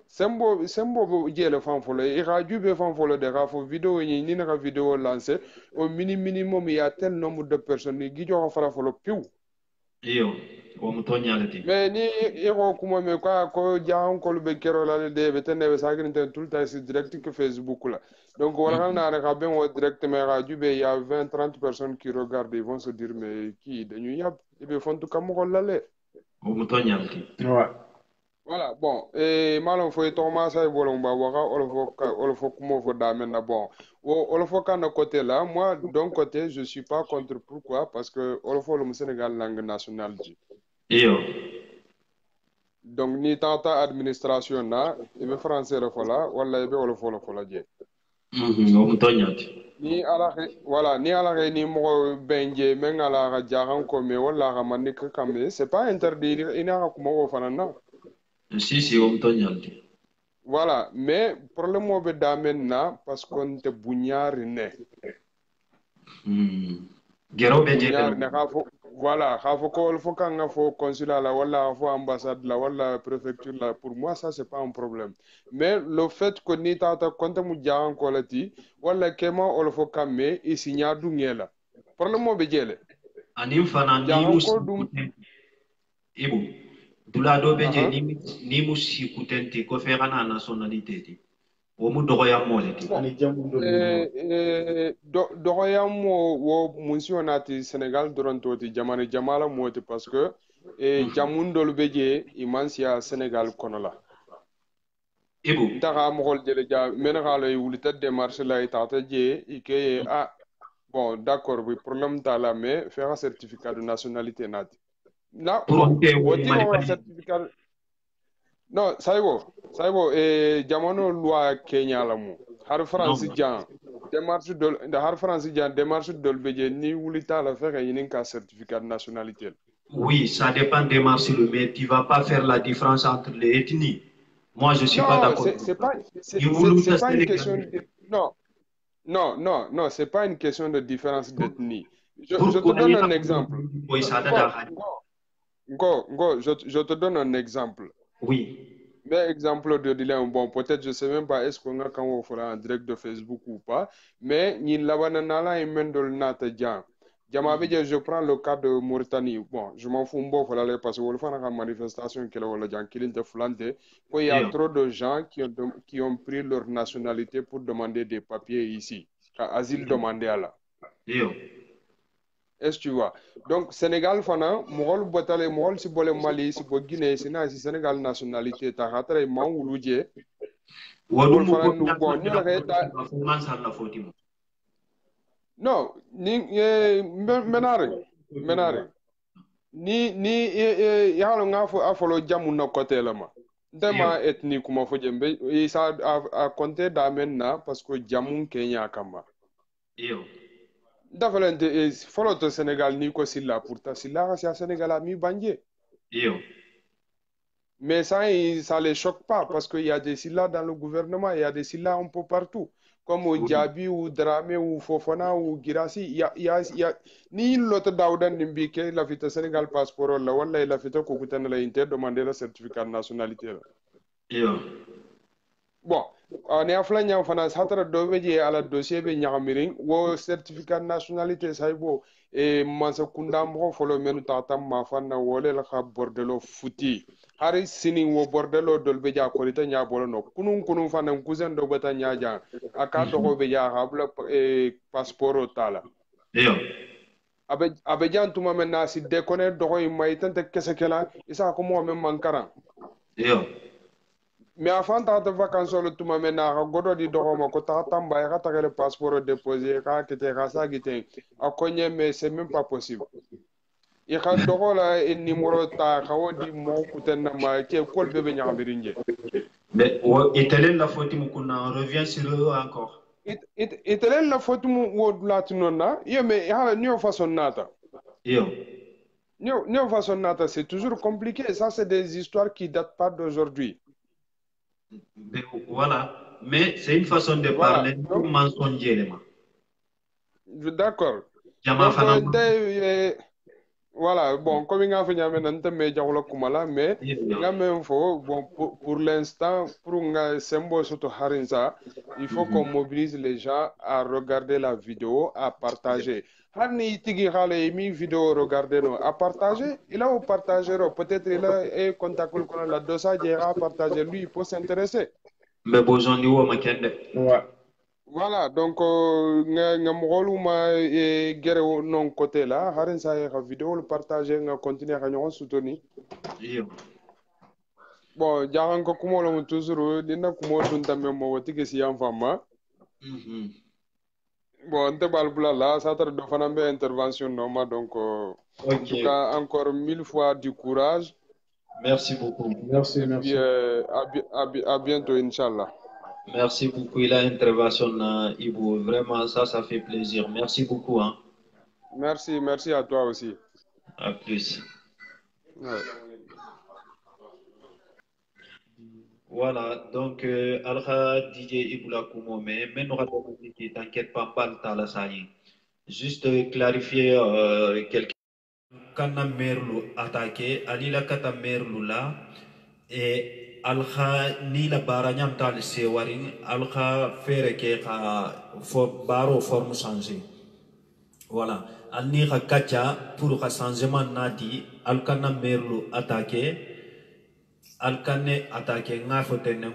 S5: sembo jele fan folo e radio be fan folo de rafo vidéo ni na vidéo lancé au minimum il y a tel nombre de personnes qui jo fara folo piu
S2: iyo o mo to ñaalati
S5: mais ni e ko kuma me ko jaan ko be kero la de be tene be sagrin tout le temps direct que Facebook là donc voilà on a regardé directement radio il y a 20-30 personnes qui regardent ils vont se dire mais qui dañu yab et be font comme ko lalé
S2: o mo to ñaalati
S3: ouais
S5: voilà bon et malon fo Thomas ay bolon ba waka olo fo kumo fo da men na bon olo fo kan côté là moi d'un côté je suis pas contre pourquoi parce que olo fo le Sénégal langue nationale ji
S2: iyo
S5: donc ni tata administration na e be français la fola wala e be olo fo la fola je
S2: o mo to ñaati
S5: ni ala voilà ni ala ni mo benje men ala ga jahan ko me wala ga man ka kamé c'est pas interdit ina ga kuma wo fanana
S2: si o mo to ñaalati
S5: voilà mais problème mo be da men na parce qu'on te buñari ne
S2: gero be je
S5: buñari ne ka fo voilà ka fo ko fo kan nga fo consulat la wala fo ambassade la wala préfecture la pour moi ça c'est pas un problème mais le fait que ni tata konta mu jahan ko lati wala kema o fo kamé e signa du ngela problème mo be jele
S2: anim fana ni musu ibu dula do be je ni musu kutenti ko fe kana nationalité ti o mu dogo ya mo leti
S5: dogo ya mo wo munsionati Sénégal dorantoti jamala moti parce que jamun dol be je imansia Sénégal kono la
S2: ibu
S5: daga mo hol jele ja men xalo yi wulita démarche la itata je ike bon d'accord oui problème ta la mais faire un certificat de nationalité nati na woti o certificat non saybo jamono loi Kenya la mu har France jan démarche dol beje ni wulita la faire yin ka certificat de nationalité
S2: oui ça dépend des démarches mais tu vas pas faire la différence entre les ethnies moi je suis pas d'accord
S5: c'est pas une question de... non c'est pas une question de différence d'ethnie je te donne un exemple je te donne un exemple.
S2: Oui.
S5: Mais exemple de Dylan, bon, peut-être je sais même pas est-ce qu'on a quand on fera en direct de Facebook ou pas, mais ni la banana et mendol nata jan. Je prends le cas de Mauritanie. Bon, je m'en fous un peu parce que on fait une manifestation qui il y a trop de gens qui ont pris leur nationalité pour demander des papiers ici, asile demandé à la. Est-ce que tu vois? Donc, Sénégal, fana, Mourol Botale, Mourol, si bolé Mali, si bolé Guinée, si Sénégal nationalité, t'as raté, man ou l'oudjé. Non, menare. Ni, yalo nga afolo jamu na kote lama. Ndema ethnie kuma fo jembe isa a compter da maintenant parce que jamun Kenya kama.
S2: Iyo.
S5: Dafalente follow to Sénégal ni ko silla pourtant silla c'est Sénégal a mi banje.
S2: Iyo.
S5: Mais ça les choque pas parce qu'il y a des Silla dans le gouvernement, il y a des Silla un peu partout. Comme au Djabi ou Dramé ou Fofana ou Girassi, il y a ni l'autre Daoudan Nimbike, la fête Sénégal passeport, la Walla la fête Kokutan la Inter demander le certificat de nationalité.
S2: Iyo.
S5: Bon, on est à Flagnan, on a Satra Doveji à la dossier de Nyamiring, ou certificat de nationalité, ça y est, et Mansa Kundambo, follow menu tatam, ma fana, wole la bordelo fouti. Hari sini wo bordelo dolbeja korita nya bolono kunun fana cousin do bata nya ja aka dogo be ja habla passeport tala
S2: Iyo.
S5: abe jan tuma men na si dekone dogo mai tante kese kela isa ko mo men mankara
S2: Iyo.
S5: mais avant ta de vacances le tuma men na godo di dogo ma ko ta tamba ya ta le passeport déposé ka kete ka sa gite akonye mais c'est même pas possible. I ka dogo la numéro ta kawo di mo kutenna ma ke kol bebe nyamirinje.
S2: Mais itelen la faute on revient sur eux encore.
S5: Itelen la faute mu wo latinona ye mais hala nio façon nata.
S2: Iyo.
S5: Nio façon nata c'est toujours compliqué, ça c'est des histoires qui datent pas d'aujourd'hui.
S2: Mais voilà, mais c'est une façon de parler pour mensonger.
S5: D'accord.
S2: Jama fana.
S5: Voilà, bon, comme il a fait kumala, mais bon, pour l'instant, pour un symbole surtout Harinsa, il faut qu'on mobilise les gens à regarder la vidéo, à partager. Harni tigi hale mi vidéo regarder no, à partager, il a partagé, peut-être il a contacté la dosa, il a partagé, lui, il peut s'intéresser.
S2: Mais besoin de vous,
S5: ouais. Voilà, donc nga mugolu ma gere non côté là, harin sa ya vidéo le partager nga continuer à ñoo soutenir. Bon, jaxan ko kumo lo toujours dina kumo dun tamé mo wati ke si am fama. Bon, nte bal bula là, ça tra do fana be intervention no ma donc en tout cas encore 1000 fois du courage.
S2: Merci beaucoup.
S3: Merci.
S5: À bientôt inchallah.
S2: Merci beaucoup. Il a intervention, Ibu. Vraiment, ça fait plaisir. Merci beaucoup. Hein.
S5: Merci à toi aussi.
S2: À plus.
S5: Ouais.
S2: Voilà, donc, Alha DJ Ibula Koumome, mais nous ratons qui t'inquiète pas, la saille. Juste clarifier quelqu'un. Kana merlu attaqué, alila kata merlu là, et alha ni la baranyam tal sewaring, alha faire que baro forme changer. Voilà, alni kacha pour ka changement nati, alkana merlu attaqué, alkane attaqué ngafotenen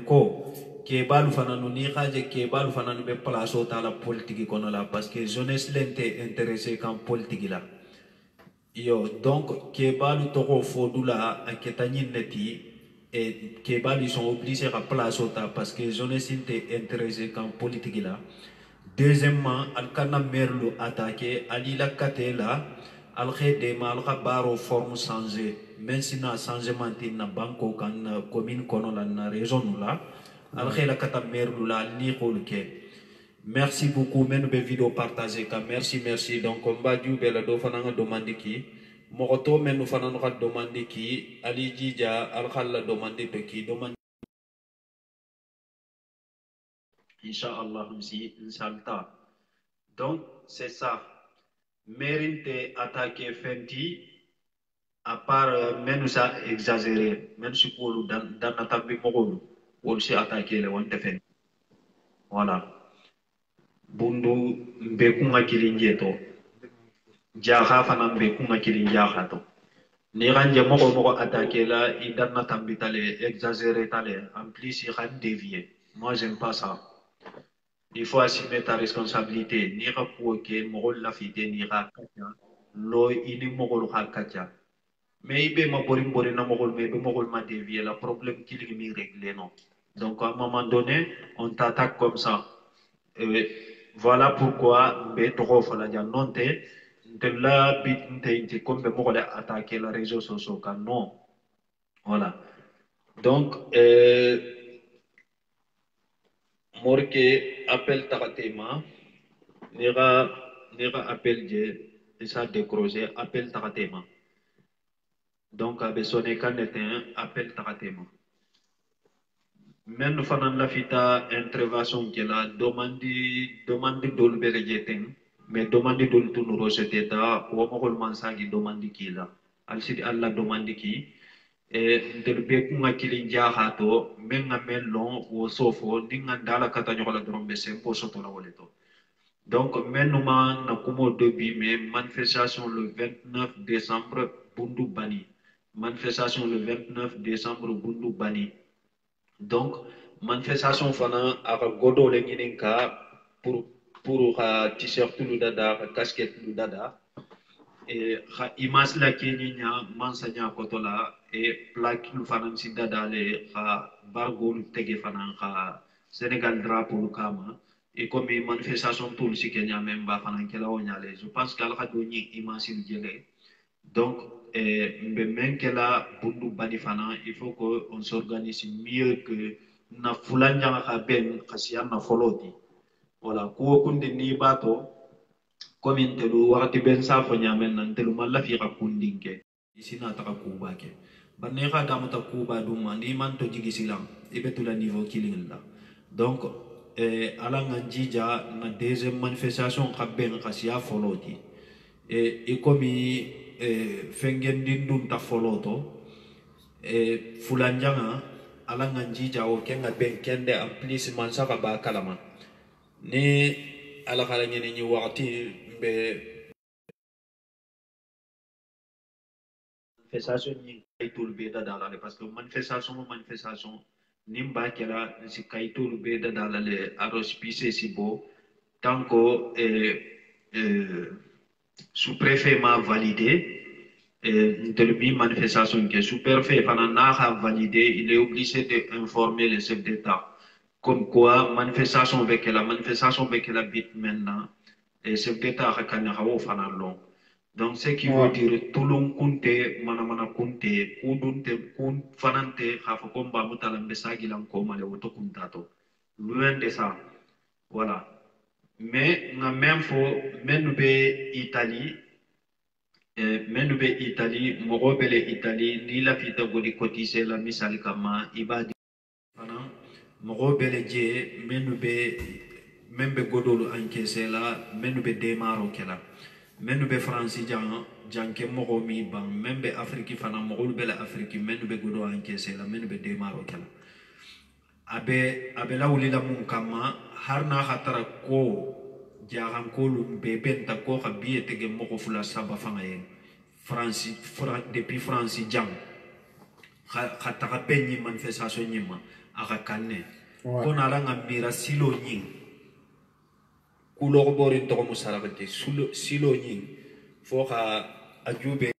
S2: ke balu fananu ni khaje ke balu fananu be place au la politique kono la parce que jeunesse l'ente intéressé quand politique là. Yo, donc, Kebalu Toro Fodula, a Ketani Neti, et Kebal, ils sont obligés à placer parce que je ne suis pas intéressé qu'en politique là. Deuxièmement, Alkana Merlo attaqué, Alila Katela, Alkhe Dema, Alka Baro forme changée, même si na changement na banco kan commune konola na région là, Alkhe la Kata Merlo la ni kolke. Merci beaucoup, mais nous vidéo partagé. Merci. Donc, on va dire que nous faisons demande qui. Mokoto, mais nous faisons demande qui. Ali Djidja, Al-Khalla demande qui. Demande. Inch'Allah, Inch'Allah. Donc, c'est ça. Mérite attaquer Fenti, à part, mais nous a exagéré. Même si pour nous, dans notre tabi Mogol, on s'est attaqué le Wantefen. Voilà. Bundu mbekunga kilinjeto jaha fana mbekunga kilinjahato ni ganje moko attaquer là il danna tambitale exagérer tale en plus il ran dévier. Moi j'aime pas ça. Il faut assumer ta responsabilité ni ra que moko la fité ni ra lo ini moko ha kacha mais ibe ma borim na moko mais moko ma dévier la problème qu'il mi régler non. Donc à un moment donné on t'attaque comme ça. Voilà pourquoi je comme attaquer les réseaux sociaux. Non. Voilà. Donc, morke appel taratema, nera appel je, ça décroché, appel taratema. Donc, abe sonné quand était appel taratema. Men fanan la fita intervention qui la demande dolbere jeten, mais demande dol tunuro seteta, ou mokol mansagi demande ki la. Al sidi alla demande ki, ntel be kunga kilin jaha to men nga men lon wo sofo dinga dala kata nyola drombe sempo soto la woleto. Donc menuma na kumo début mais manifestation le 29 décembre bundu bani. Manifestation le 29 décembre bundu bani. Donc manifestation fana aka godo le nginin ka pour t-shirt lu dada casquette lu dada et image la kenya mansanya kotola et plaque lu fanan si dada le bargo lu tege fanan Sénégal drapeau lu kama et comme manifestation tout si kenya même ba fanan kela onyale je pense qu'al khadoni image lu jele donc mbe men kela bundu bani fanan il faut que on s'organise mieux que na fulanja ka ben khasiya na foloti voilà ko kunde ni bato comme telu wakati ben sa fo nyamen nan telu malla fi ka kundinke isina ta ka kuba ke banne ka dama ta kuba dum ni man to jigi silam ibetula niveau killing la donc ala nganjija na deuxième manifestation ka ben khasiya foloti e komi fengen dindum ta foloto fulanjanga ala nganjija o kenga ben kende en plus man sa ka ba kalama ni ala kala ngene ni wakati be manifestation ni kaytul be da dalale parce que manifestation nimba kela si kaytul be da dalale arospise sibo tanko sous-préfet m'a validé une manifestation que sous-préfet a validé, il est obligé d'informer le chef d'État. Comme quoi, manifestation avec la bite maintenant, et chef d'État a kanyahawo fanan long. Donc, ce qui veut dire tout le monde manamana kunte, kudunte, kun fanante, hafakomba mutalambesagi lankoma le wotokuntato. Loin de ça. Voilà. Mais, na même fois, même Italie, mogo bele Italie, ni la fita godi kotise la misali kama ibadi fana mogo bele je membe godolu encaissé la menube demaro kela menube franci janke mogo mi ban membe afriki fana mogo bele afriki menube godo encaissé la menube demaro kela abe la wulila mun kama harna khatara ko jahan kolu bebenta ko khabiye tege mogo fula saba fanga yen depuis France jam khataka penyi manifestation nyima aka kanne ko na langa mira silo nyin kulo borin to mo sarabati silo nyin fo ka ajube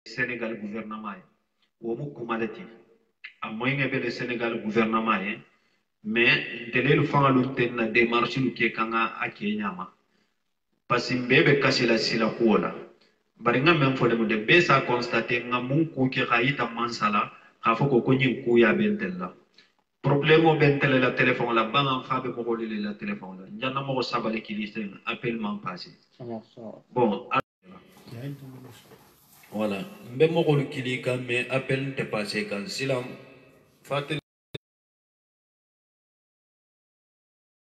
S2: Sénégal gouvernement wo mu kumalati amoy ngebe le Sénégal gouvernement mais delelu fangalu tenna démarche lu ke kanga akenyama parce que mbebe kasila sila kuola bari nga même fo de be sa constater nga mun ku ke khayita mansala khafo ko nyin ku ya bentella problème o bentella la téléphone la bangan khabe ko lele la téléphone la njanna mo sabale kiliste appel man passé bon voilà mbe mo ko kili kan mais appel te passé kan silam fatel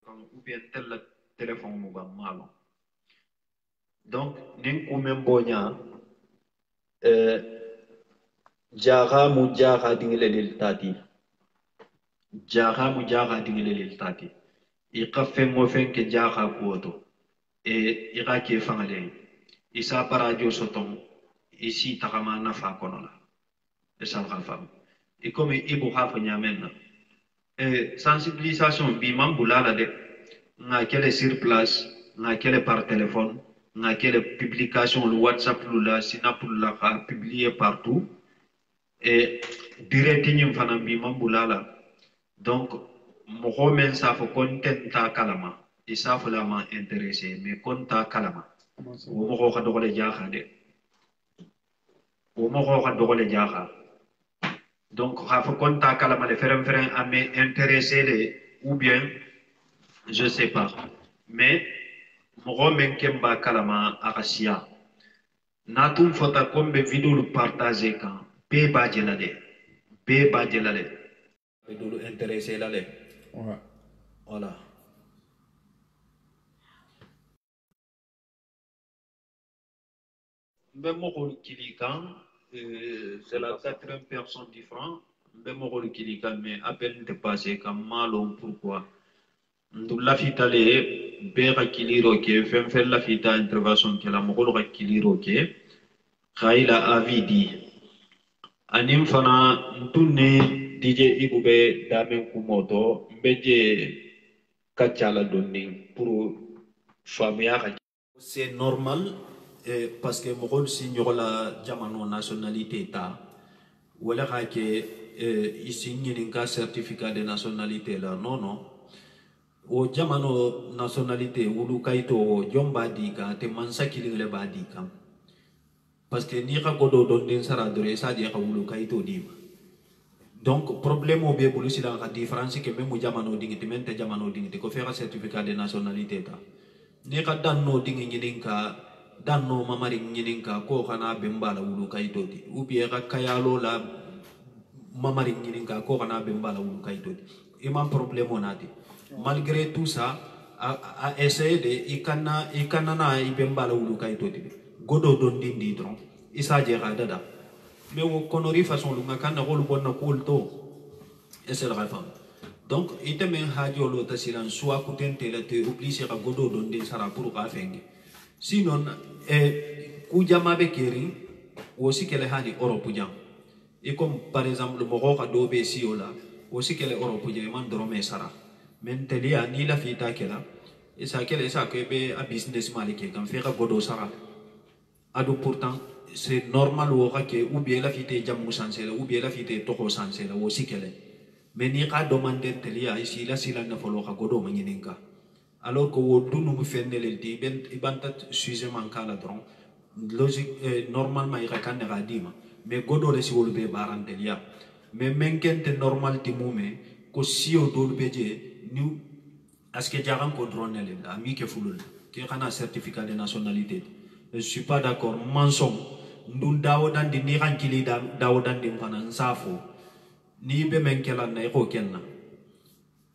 S2: ou bien tel téléphone mo ba malo. Donc, nous même bonya jaha mu jaha dingile lil tati jaha mu jaha dingile lil tati iqafe mo fenke jaha kuoto e iraki fangale isa paradio soton isi takama nafa konola esal khafam e comme ibu hafa nyamenna sensibilisation bi mambulala de nga kele sur place nga kele par téléphone nga quelle publication le WhatsApp la Snap la publié partout et direct ñim fana bi mambulala donc mo xomen sa fo content ta kalama et ça faut la ma intéressé mais konta kalama wo mo xo xa dogole jaxa de wo mo xo xa dogole jaxa Donc, il faut qu'on t'a calmé les faire à m'intéresser ou bien, je ne sais pas. Mais, moi, même Kemba Kalama Arasia. Natum fota kombe vidéo le partager quand. Be badjelale. Be badjelale. Vidéo le intéressé là.
S3: Ouais.
S2: Voilà. Même rôle Kilikan, c'est la quatrième personne différente. Même rôle Kilikan, mais à peine dépassé comme malon, pourquoi? Nous l'afitale, Bera Kiliroke, fait l'afita intervention que la Mogolra Kiliroke, Raïla Avidi. Anim fana, Ntoune, DJ Ibube, Dame Kumoto, Mbedje Kachala Donding, pour famille. C'est normal parce que mon rôle signe la jamano nationalité ta ou la que ici n'y a certificat de nationalité là non o jamano nationalité ou lu kaito jomba dika te mansa kilin le badika parce que ni ka godo don den sara dore sa je ka wulu kaito dima donc problème au bien bulu sila ka différence que même jamano dingiti mente jamano dingiti ko faire certificat de nationalité ta ni ka danno dingi nyininka danno mamari nyininka ko kana bembala wulu kaitoti ubi ka kayalo la mamari nyininka ko kana bembala wulu kaitoti imam problème onati malgré tout ça a essayé de ikana na ibembala wulu kaitoti godo don dindi dron isa je ga dada mais wo konori façon lu ngakana ko lu bonna ko to essayer la femme. Donc, il te met un diolo ta silan soit coutente la te oblige à godo don de sara pour ka fenge. Sinon, kujama be keri aussi que les hani Europe jam. Et comme par exemple le Moroka dobe siola, aussi que les Europe jam man drome sara. Mentelia ni la fita kela, et ça qu'elle ça que be a business malike quand faire godo sara. Ado pourtant c'est normal ou bien la fite jamu sansela ou bien la fite toko sansela aussi qu'elle mais ni ka demander telia ici la sila na folo ka godo manyininka alors que wodu no fenele di ben ibanta sujet mankala dron logique normalement ira kan ga dima mais godo le si wolu be barantelia mais menkente normal ti mume ko sio do be je ni aske jaran ko drone le la mi ke fulul ke kana certificat de nationalité je suis pas d'accord mansom ndun dawodan di ni kan kili dawodan di fanan safo ni be menkela na ko kenna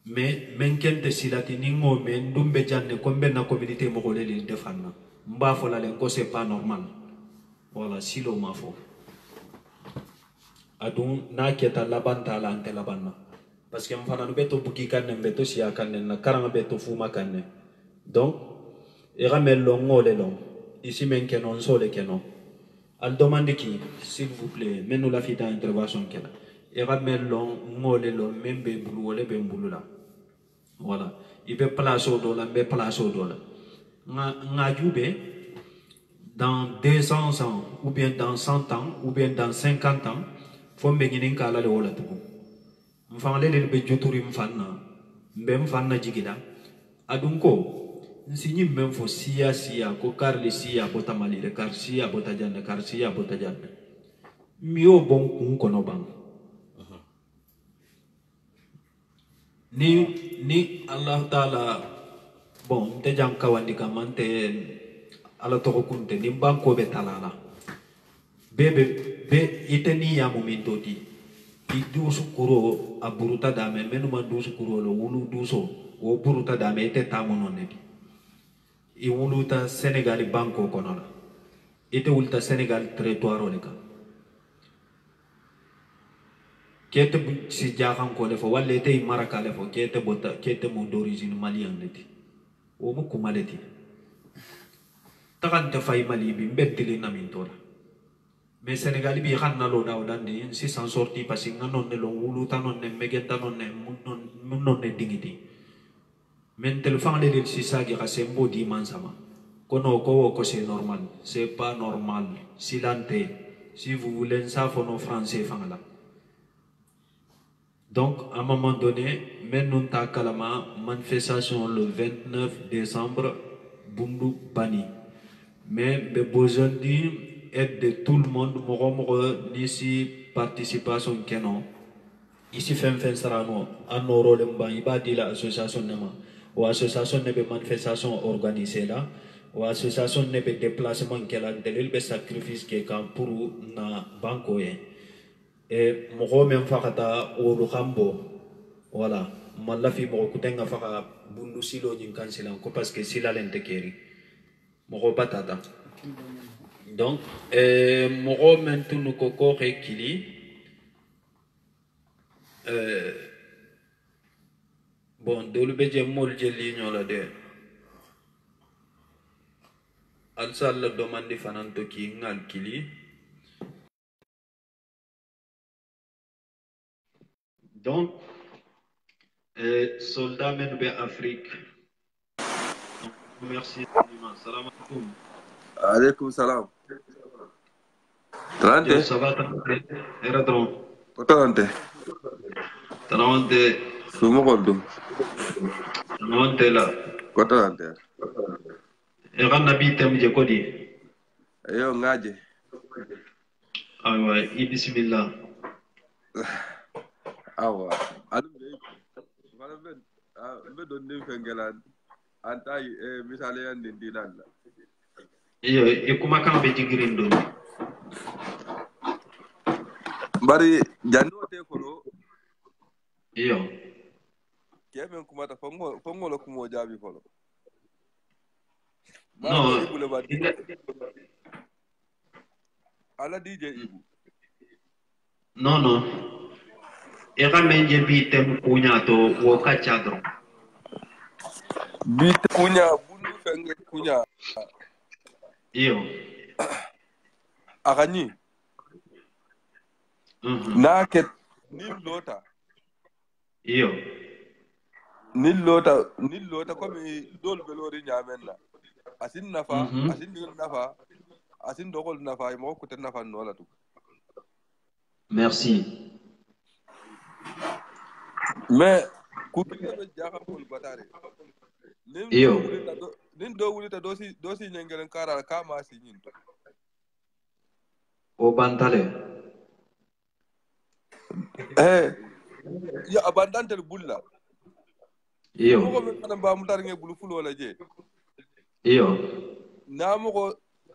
S2: mais menkente silati ni ngome ndumbe janne kombe na communauté mo ko le defanna mba fola len ko c'est pas normal voilà silo mafo adun na keta labanta la ante labanna parce que mfana no beto buki kanne beto siya kanne na karanga beto fuma kanne donc e ramel lo ngole lo ici menke non sole kenon al demande qui s'il vous plaît mais nous la fita intervention kela et ramel long ngole long membe bulu wala be mbulu la voilà il peut place au dollar be place au dollar nga jube dans 200 ans ou bien dans 100 ans ou bien dans 50 ans faut me ngini kala le wala tu mfangale le be joturi mfanna mbe mfanna jigida adunko nsinyi même fo siya ko karli siya bota malire kar siya bota janna kar siya bota janna mio bon kun kono bang ni Allah Ta'ala bon te jang kawandi kamante ala to kunte ni banko be talala be iteni ya mumintoti i dusu kuro aburuta dame menu man dusu kuro lo wulu duso o buruta dame ite tamono nedi i wuluta Senegal banko kono la ite wuluta Senegal territoire le ka kete si jaxan ko le fo walle tay maraka le fo kete bota kete mo d'origine malien leti o mo kumaleti takante fay mali bi mbettili namin tola mais Sénégal bi xanna lo daw dandi si s'en sorti parce que non ne lo wulu tanon ne megenta non ne mun non ne dingiti men tel fan le si sagi xa sembo di mansama kono ko c'est normal c'est pas normal silante si vous voulez ça faut nos français fangala. Donc, à un moment donné, maintenant, ta kalama manifestation le 29 décembre, Bundu Bani. Mais besoin d'aide de tout le monde, d'ici participation keno ici fen sarano anno role mba ibadi la association nema ou association ne be manifestation organisée là ou association ne be déplacement kela delil be sacrifice ke kan pour na banko ye e mo men fakata o lu khambo voilà malafi mo kutenga faka bundu silo nyin kansilan ko parce que sila lente keri mo patata donc mo mentunu ko ko kili bon dolu be je mol je li ñola de al sal la demande fananto ki ngal kili donc soldat men be Afrique merci salam alaikum
S5: alaikum salam Trante
S2: ça va era dron
S5: Trante
S2: Trante
S5: sumo goldu
S2: Trante la
S5: Trante
S2: era nabi tem je kodi
S5: ayo ngaje
S2: aywa bismillah
S5: awa adum de wala be don dem fengelan antai misale yan din dinan la
S2: iyo kuma kan be jigirin do
S5: bari janno te kolo
S2: iyo
S5: kemen kuma ta fongo lo kumo jabi kolo
S2: no
S5: ala DJ Ibu
S2: no era menje bi tem kunya to wo ka chadro
S5: bi kunya bundu fenge kunya
S2: iyo
S5: akani na ket nim lota
S2: iyo
S5: nil lota comme dol belori nyamenna asin nafa asin digol nafa asin dogol nafa mo ko ten nafa no la tu
S2: merci
S5: mais ku be jaxam ko batare
S2: iyo
S5: nin do wulita do si nyengelen kara ka ma si nyinto
S2: o bantale
S5: ya abandante bulla
S2: iyo
S5: mo ko tan ba mutar nge bulu fulo la je
S2: iyo
S5: na mo ko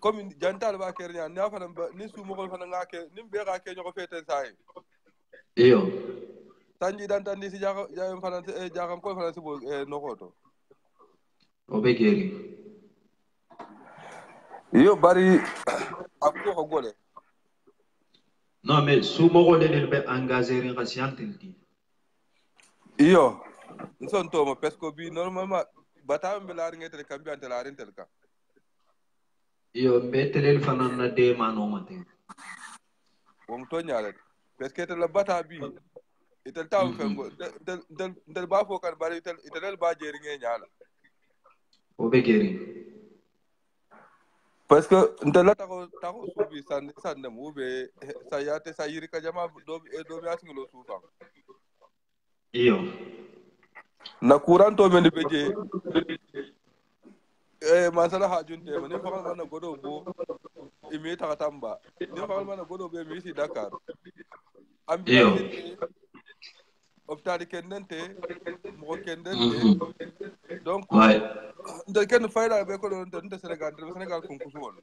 S5: comme jantal ba kernya na fa ni su mo ko fa nga ke nim be ga ke ñoko fete say
S2: iyo
S5: tanji dan tan ni si jaxam fa jaxam ko fa si bo no ko to
S2: o be geri
S5: yo bari akko ko gole
S2: non mais sumo gole le be engagé rin rasiantel
S5: iyo nson to mo pesco bi normalement batam be laar ngete kambi ante laar intel ka
S2: iyo be telel fanan na de mano mate
S5: won to nyaale parce que la bata bi itel taw fengo del ba fo kan bari itel ba jeri nge nyaala
S2: o be geri
S5: parce que ntel la taxo subi san mu be sayate sayiri ka jama do bi asinglo sufa
S2: iyo
S5: na kuranto men be je masala hajunte men fa man godo bo imi ta tamba ni fa man godo be mi si Dakar ambi optali kendente mo kendente donc ndel ken fayda be ko don de Sénégal konkusu won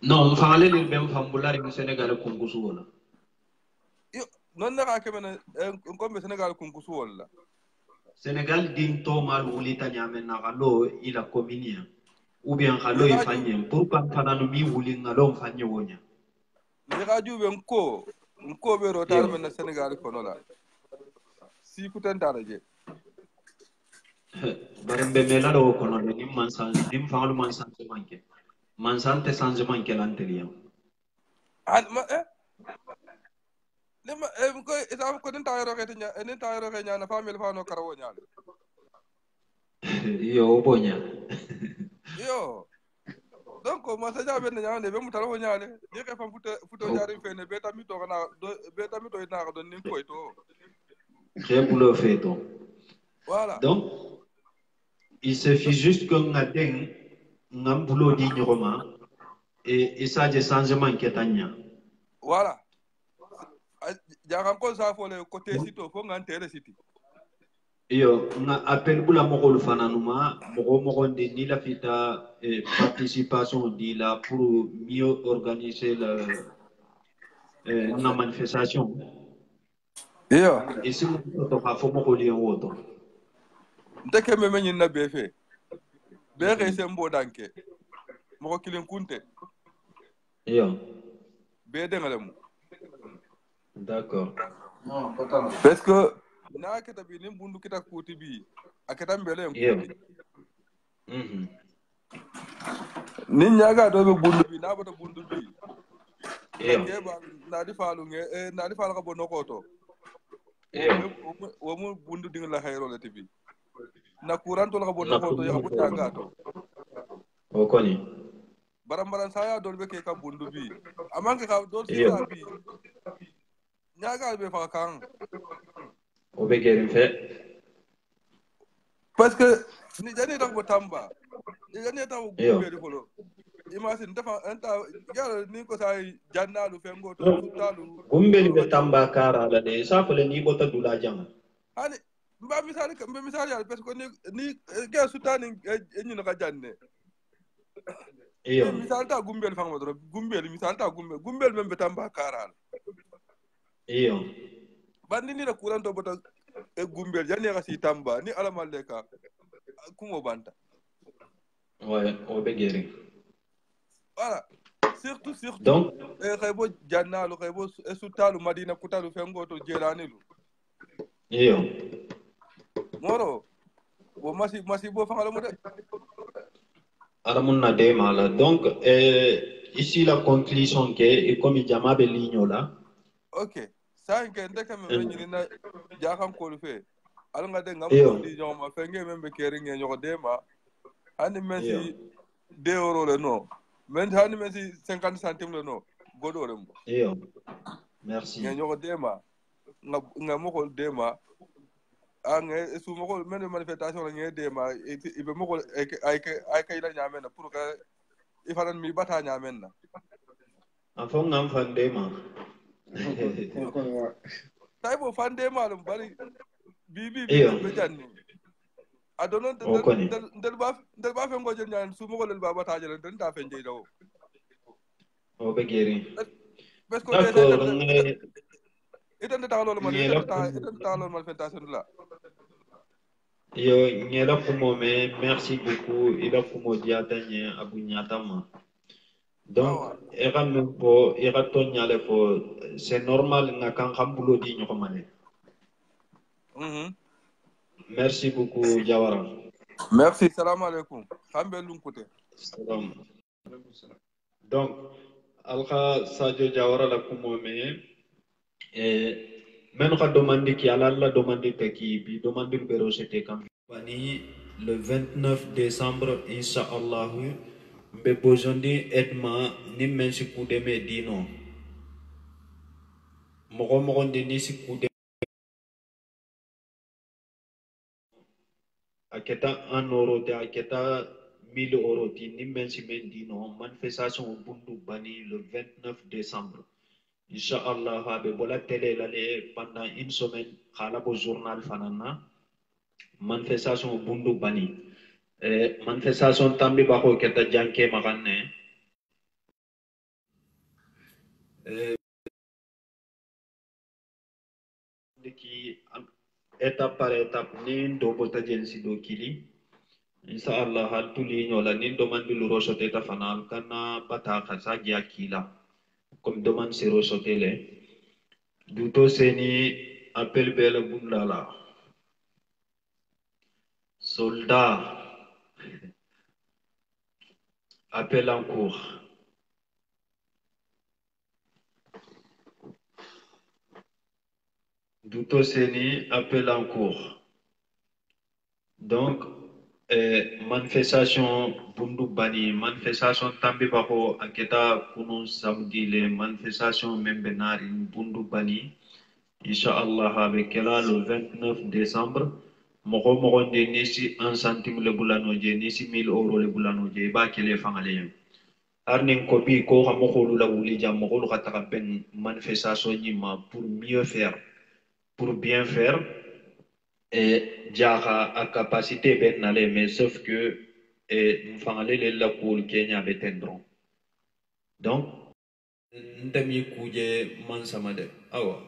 S2: non faale le be fambulari ni Sénégal konkusu wala
S5: yo non na ka men ko be Sénégal konkusu wala
S2: Sénégal din to mal wulita nyame na galo ila kominia ou bien galo ifanye pour kan fananu mi wuli ngalo mfanye wonya
S5: ni raju be nko be rotar men na Sénégal ko nola si kutentara je
S2: barembe mela do ko non ni mansan dim faalu mansan se manke mansan te changement ke l'anterieur
S5: ma lema ko isa ko den tayro ke nya en tayro ke nya na famille fa no karawo nyaale
S2: yo bonya
S5: yo donc ma sa jabe na nyaande be mu tarawo nyaale ni ke fam futo jari fene be tamito kana be tamito ina ko don ni ko to
S2: très boulot fait donc
S5: voilà
S2: donc il suffit juste que ngaden ngam boulot di nyoma et ça des changements qui tanya
S6: voilà jaxan ko sa fo le côté sito fo ngantere siti
S2: iyo nga appel bula mogolu fananuma mogo de ni la fita participation di la pour mieux organiser la manifestation
S6: iyo
S2: isi mo to ka fo mogolu en woto
S6: ndeke meme nyin na befe be re sembo danke mo kilin kunte
S2: iyo
S6: be de ngalemu
S2: d'accord
S6: parce que na kita bi nim bundu kita kuti bi akata mbele en
S2: iyo
S6: kuti nin nyaga do be bundu bi na bata bundu bi
S2: iyo
S6: ke ba na di falu nge na di falu ka bono koto
S2: iyo
S6: wo mu bundu ding la hayro le tibi na kuranto la ka bono koto ya bu nyaga to
S2: o koni
S6: barambaran saya do be ke ka bundu bi amanke ka do
S2: iyo
S6: sisa bi nyaga be fa kan
S2: o be gerin fe
S6: parce que ni jani tak bo tamba ni jani tak bo
S2: iyo
S6: gumbe di folo imagine dafa enta yaro ni ko sai jannalu fengo to
S2: no
S6: sutalu
S2: gumbeli
S6: doro
S2: be
S6: ka jam
S2: tamba kara la de sa fele ni bota dula jang
S6: ani mba misali yalla parce que ni ga sutani ni no ka janne
S2: iyo
S6: ni misal ta gumbel fanga doro gumbel misal ta gumbel membe tamba kara
S2: iyo
S6: bandi ni na kuranto bota gumbel jani ka si tamba ni ala maleka kumo banta
S2: ouais o be gerin
S6: voilà surtout
S2: donc
S6: xebo jannalu xebo sutalu madina kutalu fengo to jelanilu
S2: iyo
S6: moro wo masi bo fangala mo de
S2: Aramunna de mala. Donc, ici la conclusion que, et comme il y a ligno là,
S6: ok sa nke ndeke me nyini na jaxam ko lu fe al nga de ngam
S2: iyo,
S6: ko di ñoma fenge membe keri nge ñoko dema hani
S2: iyo,
S6: mesi 2 euros le no men hani mesi 50 centimes le no godo le mo
S2: iyo, merci.
S6: nge ñoko dema nga mo ko dema nge su mo ko men manifestation la nge dema ibe mo ko ay kay la ñamen pour que ifanan mi bata ñamen na
S2: Enfin, on a un fan de ma.
S6: tay bo fande malum bari bibi
S2: Iyo,
S6: be janni adonon
S2: o koni.
S6: del ba fe ngojel ñaan su mo ko lel baba tajale den ta fe njey daw
S2: O be geri.
S6: parce que
S2: D'accord,
S6: iten ta lolu man
S2: ngela
S6: iten ta lolu manifestation la
S2: yo ngela kumo me merci beaucoup. Il a kumo diata nye abunyatama. Donc, era même po, era tonyale po, c'est normal nga kan kambulo di nyokomane. Merci beaucoup, Jawara.
S6: merci salam alaikum hambe lunkuté
S2: Salam. Donc, Alka Sadio Jawara la kumome, même quand demande qui a la demande qui bi demande le bureau c'était quand le 29 décembre, Inch'Allah, be bojondi edma ni mensi kudeme dino. Mogo de nisi kude aketa 1 euro te aketa 1000 euros ti ni mensi men dino manifestation bundu bani le 29 décembre. Inch'Allah, habe bola télé l'année pendant une semaine, khala bo journal fanana, manifestation bundu bani. Manifestation tambi bako keta janke magane. Qui étape par étape ni do bota jensi do kili. Inch'Allah, hal tuli nyola ni demande le rochote ta fanal kana bata khasa gya kila. Comme demande se rochote le. Duto seni appel belle bundala. Soldat. Appel en cours. Duto seni appel en cours. Donc, manifestation bundu bani, manifestation tambi bako aketa kunu samedi le manifestation membenari bundu bani. Inch'Allah avec le 29 décembre. Mogo de nisi 1 centime le bulanoje, nisi 1000 euros le bulanoje, ba kele fangale. Harnin copie ko hamokolu la wuli jam mokolu kataka ben manifestation ma pour mieux faire, pour bien faire. Et jara a capacité ben nale, mais sauf que mfangale le la cool Kenya betendron. Donc, ndami kuje mansama de awa.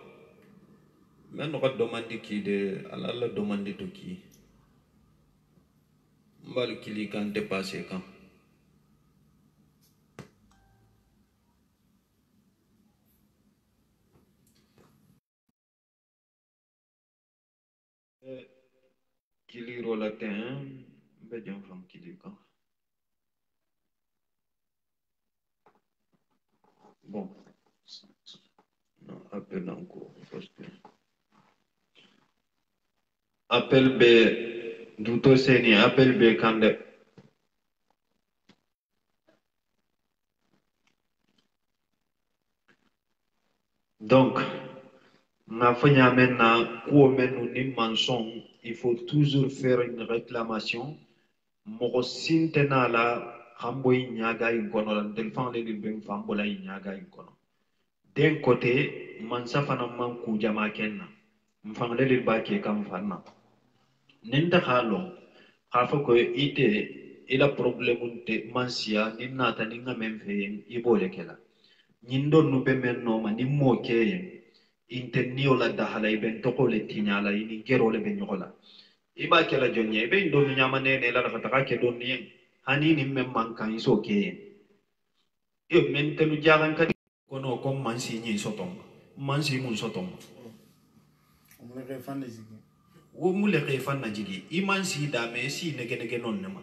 S2: Mais on va demander qui de Allah demander tout qui. Mbal kili kan dépassé quand. Kili rolatin, bedjan fam kili quand. Bon, non, appel encore. Appel B, Duto Seni, appel B Kande. Donc, il faut toujours faire une réclamation. Morosintena la Ramboy Nyaga Inkono, Delfan le Bilbeng Fambola Nyaga Inkono. D'un côté, Mansafana Mankou Jamakenna, Mfangle le Baki Kamfana. Nenda Halo, Hafoko ite, il a problème de Mansia, Ninata Ninga Memfe, Ibolekela. Nindo nube menno ni moke intenio la dahala iben toko le tinyala ini gero le benyola iba kela jonye be ndo nyama nene la fataka ke don ni hani ni memman kan iso ke yo mentelu jagan kadi kono kom mansi ni sotom mansi mun sotom
S3: umule ke fan jigi
S2: wo mule ke fan na jigi imansi dame si nege nege non nema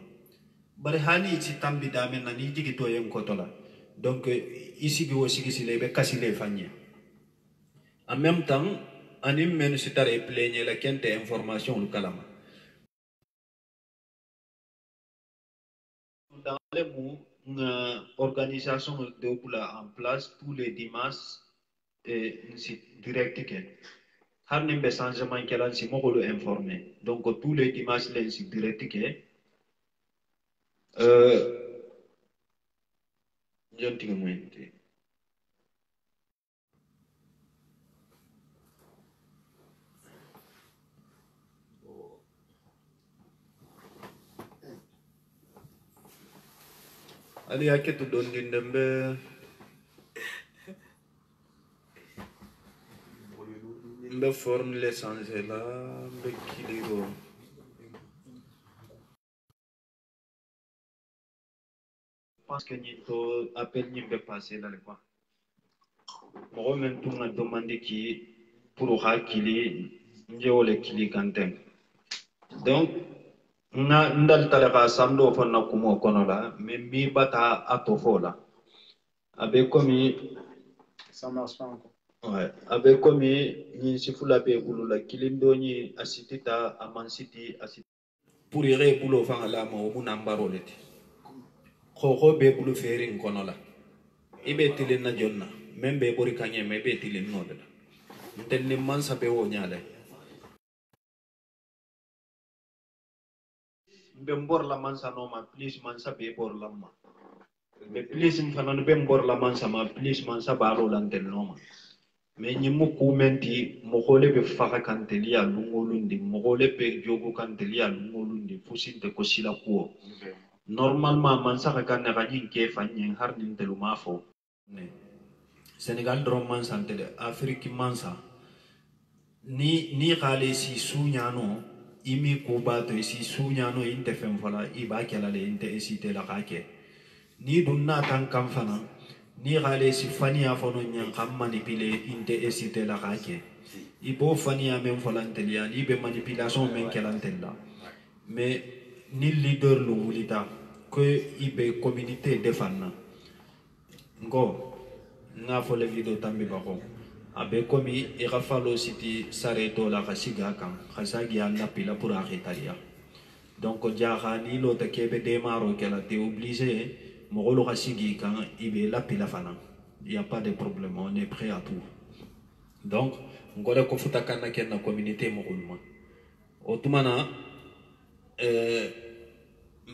S2: bare hani ci tambi dame na ni jigi to yen kotola. Donc, ici, en même temps, on a même si tu as plaigné la quinte information au Kalama. Dans les mots, une organisation de en place tous les dimanches et direct. Harnim be changement qu'elle si moi le informer. Donc tous les dimanches les direct. Gentilmente. Ali ake to don dindembe mbe forme l'essentiel là mbe kiliro pense que ni to appel ni mbe passer là quoi mo men tout na demander qui pour hakili njewole kili kanten donc na ndal talaka samdo fonna kumo kono la mais mi bata atofola avec comme
S3: ça marche pas encore.
S2: Ouais, avec comme ni sifula be bulula kilindo ni asitita amansiti asit pour ire bulo fa la mo mu nambaro leti khokho be bulu feri kono la ibe tilin na jonna membe bori kanye mebe tilin no la ntel man sabe wo nyale bembor la mansa no ma please mansa be bor la ma mais please mfana bembor la mansa ma please mansa baro lantel no ma mais ni mu kumenti mogole be faka kantelia lungolundi mogole be jogo kantelia lungolundi fusinte ko sila ko normalement mansa ka kan ga ni ke fanyen har ni telu mafo Sénégal dron mansa tele Afrique mansa ni khale si sunyano imi kubato si sunyano inte fem fala iba kala le inte esite la kake ni dunna tan kam fana ni khale si fani afono nyan kam manipule inte esite la kake ibo fani a men folantelia ni be manipulation men kelantella mais ni leader lu wulita que ibe communauté defanna ngo nga fo le video tambi bako abe komi e rafalo siti sareto la khasiga kan khasagi alla pila pour arrêter donc jaha ni lo ta kebe démarro kala te obligé mogolo khasigi kan ibe la pila fana il y a pas de problème on est prêt à tout donc ngore ko futa kana ken na communauté mogulma otumana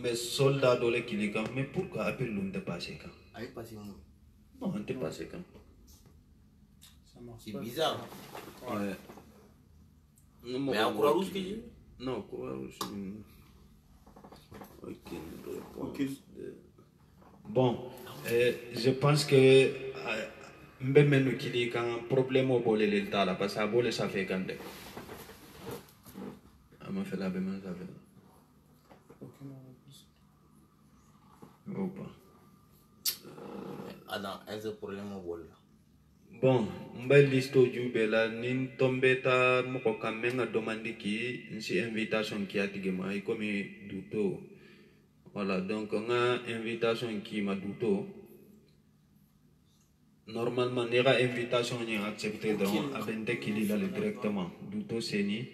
S2: mais soldat dole kilika mais pourquoi appel l'on dépasser kan
S7: Allez, passez moi.
S2: Non, on t'est passé quand.
S7: C'est bizarre.
S2: Ouais.
S7: Mais à Croix-Rouge, que j'ai?
S2: Non, Croix-Rouge. Ok. Bon, je pense que Mbemenu qui dit qu'un problème au bol est là, parce que bol ça fait quand même. On m'a fait la même ça fait. Ou pas.
S7: Adam, est-ce problème au bol?
S2: Bon, mba listo jube la nin tombe ta moko kamenga demande ki nsi invitation ki atigema ikomi duto. Voilà, donc on a invitation qui m'a duto. Normalement, on a invitation qui accepté donc abende qui lit directement. Duto seni.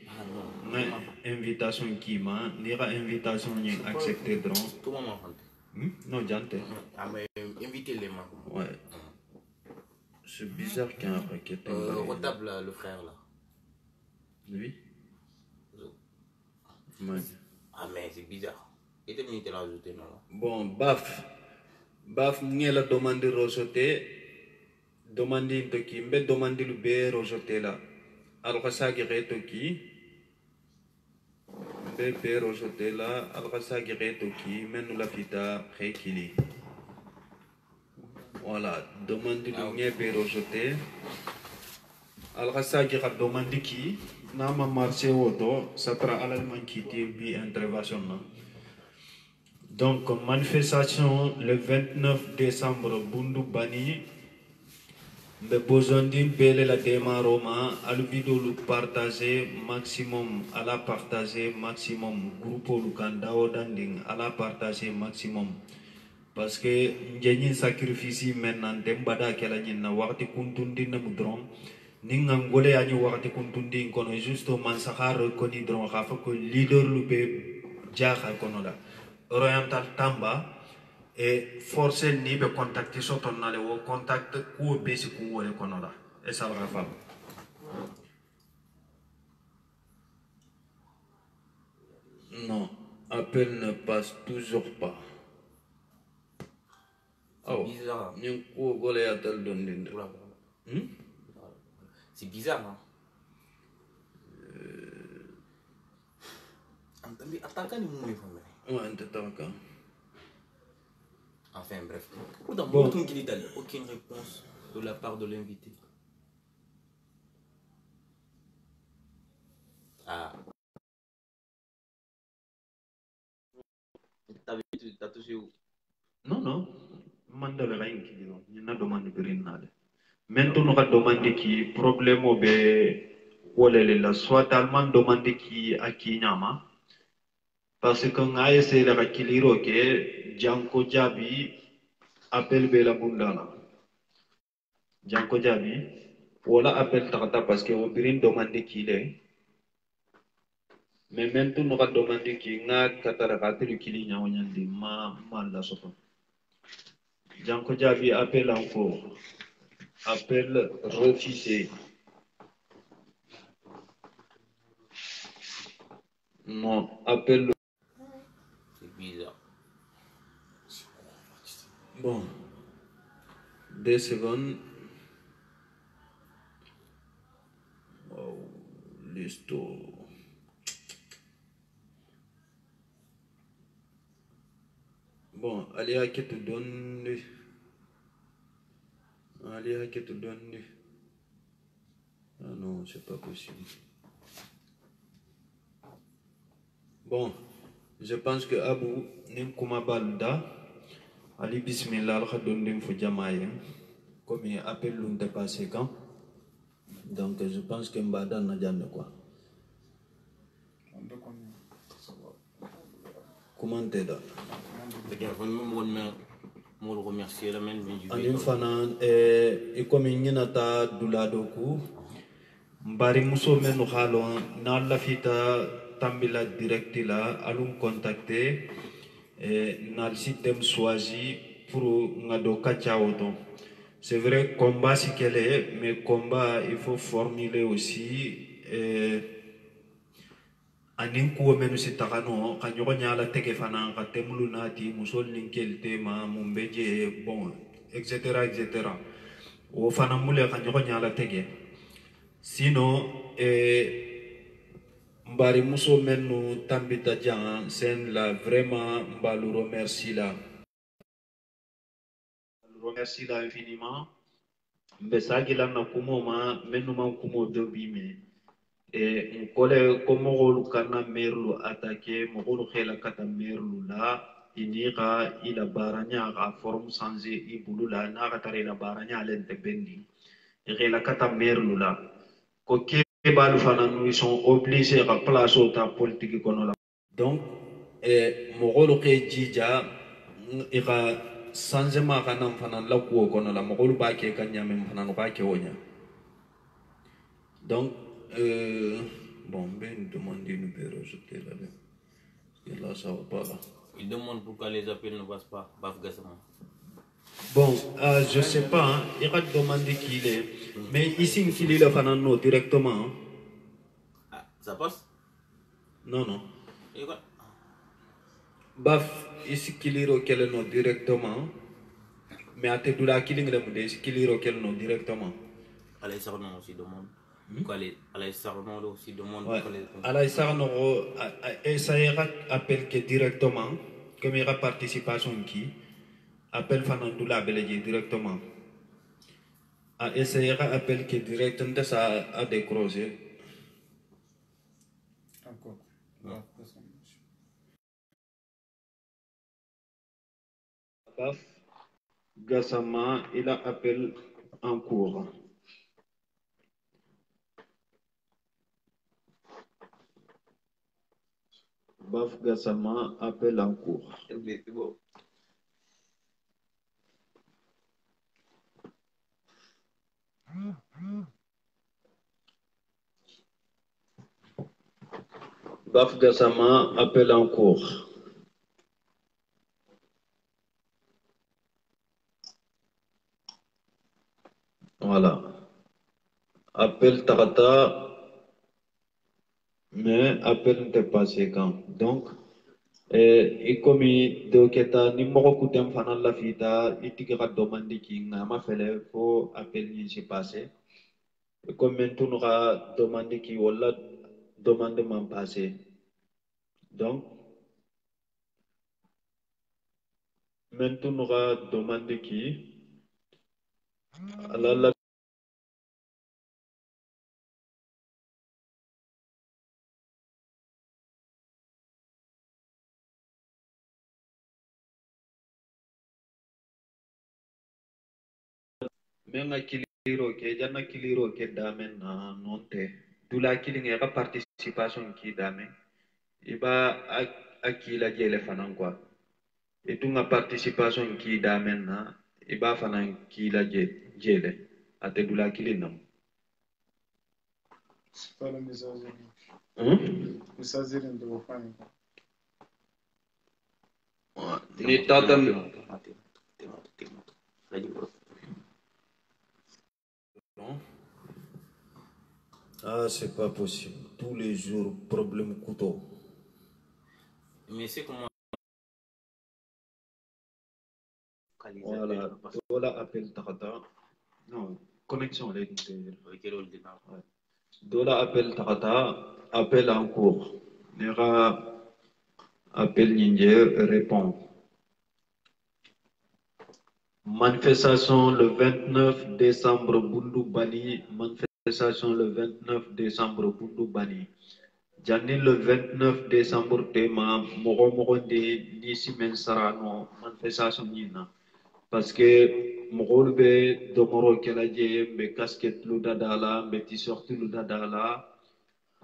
S2: On a invitation qui m'a, on a invitation qui accepté donc.
S7: Comment m'en
S2: Non, j'entends.
S7: Ah mais invitez les mains.
S2: Ouais. C'est bizarre qu'il y a un paquet.
S7: Retable le frère là.
S2: Lui?
S7: Ah mais c'est bizarre. Et tu m'as ajouté non?
S2: Bon, baf, m'y la demande rosoté, demande toki, m'be demande le bé rosoté là. Alors ça guérit toki, bé rosoté là, alors ça guérit toki, mais nous la fita rékili. Voilà, demande le m'y bé rosoté. Alors ça guérit demande qui, n'a ma marché auto, ça tra à l'allemand qui bi intervention. Donc, manifestation le 29 décembre, Bundu Bani, le besoin d'une belle la démarroma, à la vidéo le partager maximum, à la partager maximum, groupe le kandao danding, à la partager maximum. Parce que j'ai sacrifice maintenant, d'embada qu'elle a n'a wakati kuntundi na mudron, n'ingangole a ni wakati kuntundi kono juste mansakar koni dron, rafa que leader le be jaha kono la. Oriental Tamba et forcer ni be contacter soton na le wo contact ku besi ku wole kono la et ça va faire. Non, appel ne passe toujours pas. Oh,
S7: bizarre.
S2: Ni ku gole atal dondin.
S7: C'est bizarre, hein? Attaquant les mots,
S2: Ouais, un attaquant.
S7: Enfin, bref. Pourtant, aucune réponse de la part de l'invité. Ah. T'as touché où?
S2: Non. Mandale rien qui dit non. Il n'a demandé green nade. Maintenant, on a demandé qui problème au bé wolele la soit allemand demandé qui à qui nyama. Parce qu'on a essayé de kiliro que Janko Jabi appelle Bela Bundala. Janko Jabi, voilà appelle Tata parce que Obirin demande qui est. Mais maintenant, on a demandé qui n'a qu'à le kili nyawanyandi ma la sofa. Janko Jabi appelle encore. Appel refusé. Non, appel.
S7: C'est bizarre.
S2: Bon. 2 secondes. Wow. Listo. Bon, allez à qui te donne. Allez à qui te donne. Ah non, c'est pas possible. Bon, je pense que Abu Ninkuma Balda, Ali Bismillah, al-Khadundim Fujamaye, comme il appelle l'un de passé quand. Donc je pense que Mbada n'a jamais quoi. Comment t'aider?
S7: Je remercie la même
S2: Anim Fanan et comme il n'y a pas d'ouladoku, Mbari Muso Menu Halon, n'a la fita Tambila directila, allons contacter n'a le système choisi pour ngado kachaoto. C'est vrai, combat si qu'elle est, mais combat il faut formuler aussi. Anin kuwa menu si takano kanyo nyala teke fana ka temulu nati musol ninkel tema mumbeje bon etc etc o fana mule ka ñogo ñala tege sinon mbari muso mennu tambita jan sen la vraiment mbalu remercie la infiniment mbe sagila na kumo ma mennu man kumo do bime nkole ko mogolu kana merlu attaqué mogolu khela kata merlu la ini ka ila baranya ka forme changer ibulu la na ka tare la baranya lente bendi khela kata merlu la ko ke balu fana nous sont obligés à place au ta politique kono la donc mogolu ke jija ika changement kana fana la ko kono la mogolu ba ke kanya mem fana no ba ke wonya donc bon ben demander une numéro je te la et là ça va pas là.
S4: Il demande pourquoi les appels ne passent pas Baf Gassama.
S2: Bon, je sais pas, hein. Il va demander qui il est. Mais ici, il est le fanano directement. Hein.
S4: Ah, ça passe?
S2: Non, non.
S4: Et quoi?
S2: Baf, ici, qu'il est auquel non directement. Mais à te doula killing le monde, ici, qu'il est auquel non directement.
S4: Alain Sarnon aussi demande. Alain Sarnon aussi demande.
S2: Ouais. Alain Sarnon, ça ira appel que directement. Comme il y aura participation qui. Appel Fanandoula Belédi directement. A essayer appel qui directement ça a décroché.
S3: Encore.
S2: Baf Gassama, il a appel en cours. Baf Gassama, appel en cours.
S7: C'est bon.
S2: Baf Gassama, appel en cours. Voilà. Appel Tarata, mais appel n'était pas séquent. Donc, et comme doketa ni moko kutem fana la fita itikira demande ki ngama fele fo appel ni se passé. Comme maintenant ra demande ki wala demande man passé. Donc, maintenant ra demande ki la menga kiliro ke janna kiliro ke damen na nonte dula kilinga ka participation ki damen iba akila jele fanan quoi itunga participation ki damen na iba fanan kila jele ate dula kilinam.
S3: C'est pas le message.
S2: Le
S3: message de vos fans.
S2: ni tatam ah, c'est pas possible. Tous les jours, problème couteau.
S4: Mais c'est comment?
S2: Voilà, Dola appelle Tarata. Non, connexion, elle est Dola appelle Tarata, appel en cours. Nera appel Ninja répond. Manifestation le 29 décembre, Bundu Bani. Manifestation le 29 décembre, Bundu Bani. Jani le 29 décembre, Tema, Moro de Nisi Mensarano, manifestation Nina. Parce que Moro be Domoro Keladje, be casquette Ludadala, be t-shirt Ludadala,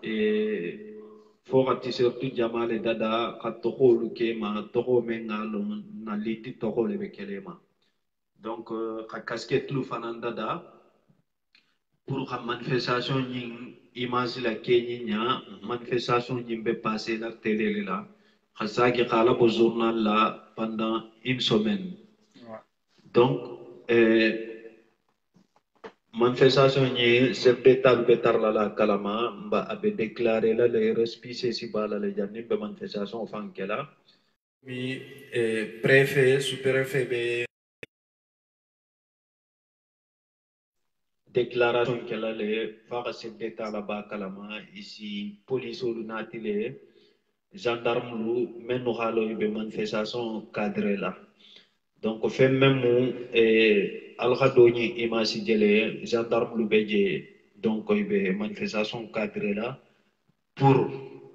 S2: et fora t-shirt Jamale Dada, Katoko Lukema, Toro Mengalo, Naliti Toro Lebekelema. Donc, la casquette lu fanandada pour la manifestation image la Kenya manifestation be passé la télé là khasagi khala au journal là pendant une semaine. Donc manifestation chef d'état betar la kalama mba abe déclaré là le respice si bala le janni be manifestation fankela mi préfet sous-préfet be déclaration qu'elle a les faire ce d'état là-bas kalama ici police ou natile gendarme lu menu halo ibe manifestation cadre là donc fait même alghadoni imasi jele gendarme lu beje donc ibe manifestation cadre là pour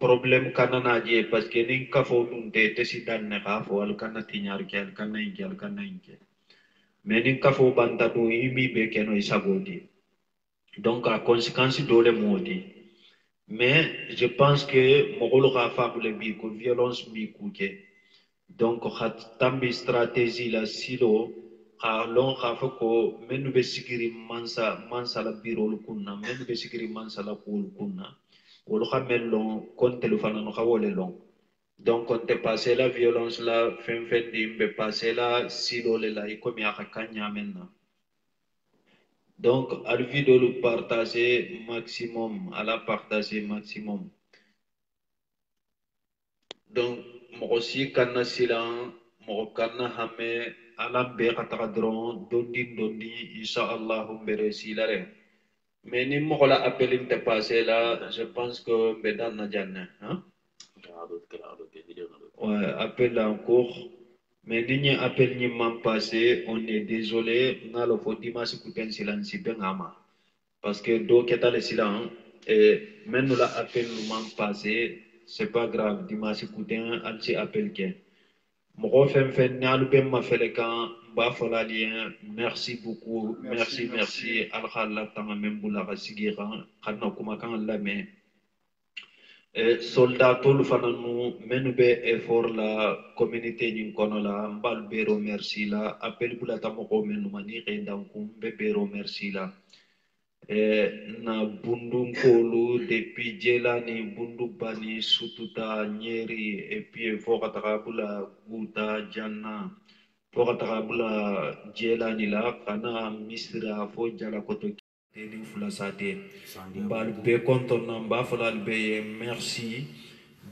S2: problème kanana je parce que nin kafo dun te sidan ne kafo al kanati nyar ke al kanai mais nin kafo banta do imi be keno isagodi donc a conséquence dole modi mais je pense que mogolo ga fable bi ko violence bi kuke donc khat tambi stratégie la silo ha lon ha fako menu be sigiri mansa la biro kunna menu be sigiri mansa la kul kunna wolo xamel lon kon téléphone no xawole lon donc on te passer la violence la fen di be passer la silo le la ikomi aka kanya menna donc à le vidéo le partager maximum à la partager maximum donc mo aussi kana silan mo kana hame ala be kata dron dondi inshallah mbere silare mais ni mo la appel te passer là je pense que bedan na janne hein ouais appel en cours mais ni appel ni m'en passé on est désolé na lo fo dimanche kuten silan si bengama parce que do keta le silan et même la appel nous m'en passé c'est pas grave dimanche kuten anti appel ke mo fen nalu be ma fele kan ba fola lien merci beaucoup merci al khala tama membula ga sigira xanna kuma kan la mais soldat tolu fananu menu be effort la communauté ni kono la mbal be remercie la appel bula tamo ko menu mani re dankum be remercie la na bundu kolu depuis jelani bundu bani sututa nyeri et puis fokata bula guta janna fokata bula jelani la kana misra fo jala koto teni fula sate mbal be konton na mba fulal be merci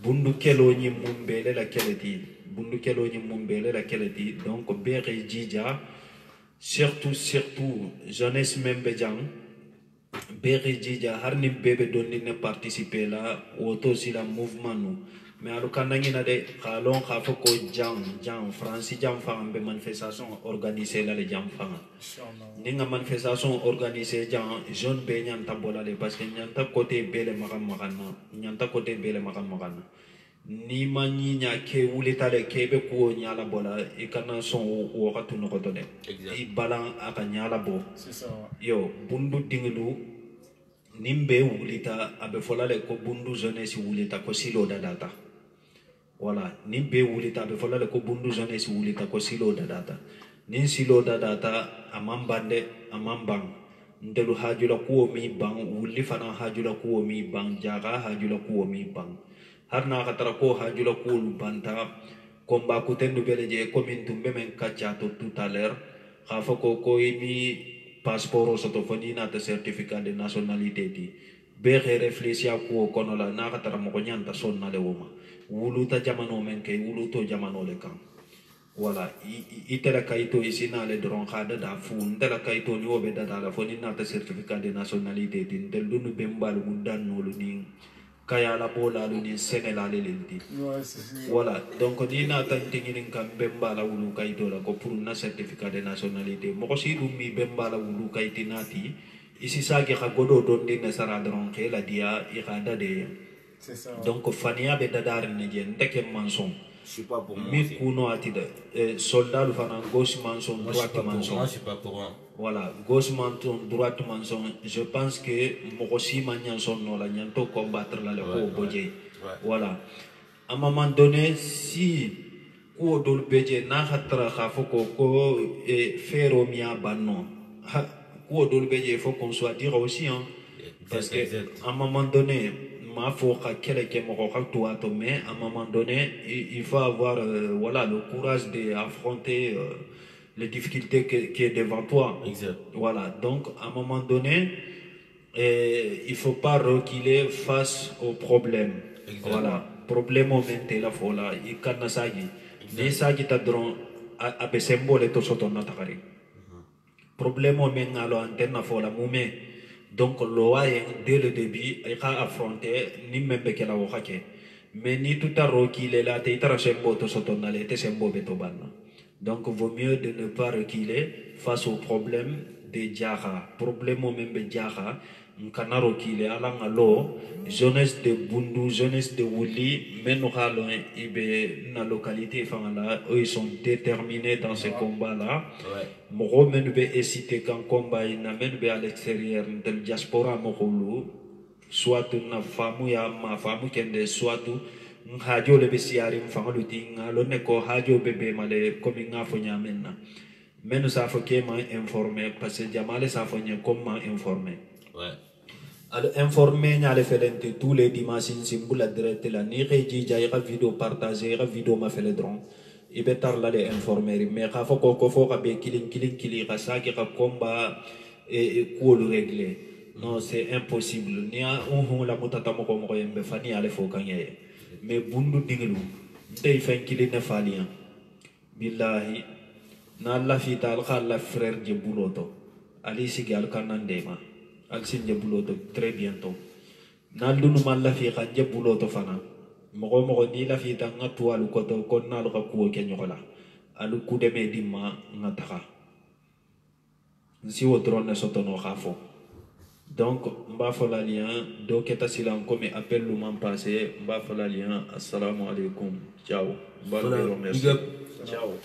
S2: bundu kelo ni mumbele la keleti bundu kelo ni mumbele la keleti donc bere jija surtout jeunesse même be jang bere jija harni bebe donni ne participer la auto si la mouvement nous mais alu kanangi na de xalon xa fo ko jang france jam fa be manifestation organisée la le jam fa ni nga manifestation organisée jang jeune be nyanta bolale parce que nyanta côté bele magana ni mani nya ke wulita le kebe ko nyala bola e kana son wo xatu no ko de i balan aka nyala bo c'est ça yo bundu dinglu nimbe wulita abe folale ko bundu jeunesse wulita ko silo data voilà nimbe wulita abe folale ko bundu jeunesse wulita ko silo data nin silo data amambande amambang ndelu hajula ko mi bang wuli fana hajula ko mi bang jaga hajula ko mi bang harna katara ko hajula ko banta komba kutendu beleje commune tumbe men kacha to tout à l'heure khafa ko mi passeport sotofoni na certificat de nationalité di be réfléchir ko kono la na katara mo nyanta sonna le woma wuluta jamano men kay wuluto jamano le kan voilà itela kayito ici na le dron khada da fu ndela kayito ni obe da la foni na certificat de nationalité di ndel dunu bembal mundan no lu ni kaya la bola lu ni sénégal le di voilà donc ni na tan tingin kan bembala wulu kayito la ko pour na certificat de nationalité mo ko si dum mi bembala wulu kayitinati ici ça ki godo don di na sara dron khela dia irada de c'est ça donc fania be dadar ne jen teke manson
S7: je suis pas pour moi.
S2: Mi kuno atida soldat le fana gauche manson droite manson.
S7: Moi je suis pas pour moi.
S2: Voilà, gauche manson droite manson. Je pense que mokosi manyanson no la nyanto combattre la le ko boje. Voilà. À un moment donné si ko dol beje na khatra khafoko ko fero mia banno. Ko dol beje faut qu'on soit dire aussi hein. Parce que à un moment donné mais à un moment donné il faut avoir voilà le courage d'affronter les difficultés qui est devant toi.
S7: Exact.
S2: Voilà, donc à un moment donné il faut pas reculer face aux problèmes. Exact. Voilà, problème au moment la fola il kana sagi ni sagi ta dron abe symbole to soto na takari problème o men ngalo antenne fo la mumé donc lo waye dès le début ay ka affronter ni membe ke la wo hake mais ni tout à reculer là te tara sembo to sotonale te sembo beto banna donc vaut mieux de ne pas reculer face au problème de Diara problème o membe Diara nkana reculer ala ngalo jeunesse de Bundu jeunesse de Wuli meno halo ibe na localité fangala eux ils sont déterminés dans ce combat là mogo menu be hésiter quand combat ina menu be à l'extérieur de diaspora mogolu soit na famu ya ma famu kende soit hajo le be siari mfangaluti ngalo ne ko hajo bebe male komi ngafo nyamenna menu sa fo kema informer parce que jamale sa fo nya comment informer alors informer nyale felente tous les dimanches simbula direct la ni reji jay ga vidéo partager ga vidéo ma fele dron ibe tar la les informer mais ka fo ko fo ka be kilin ka sa ki ka combat et ko le régler non c'est impossible ni a on la mutata mo ko mo yembe fani ale fo kan yeye mais bundu dinglu tay fen kilin ne falian billahi na la fital khalla frère je buloto ali sigal kanandema al sinje buloto très bientôt nal dunu mal la fi khanje buloto fana mogo ni la fi tanga tualu koto kon nalu ka kuo kenyola alu kudeme dimma ngataha nsi wotron sotono khafo donc mba fola lien do keta silan comme appel lu man passé mba fola lien assalamu alaikum ciao mba remercier ciao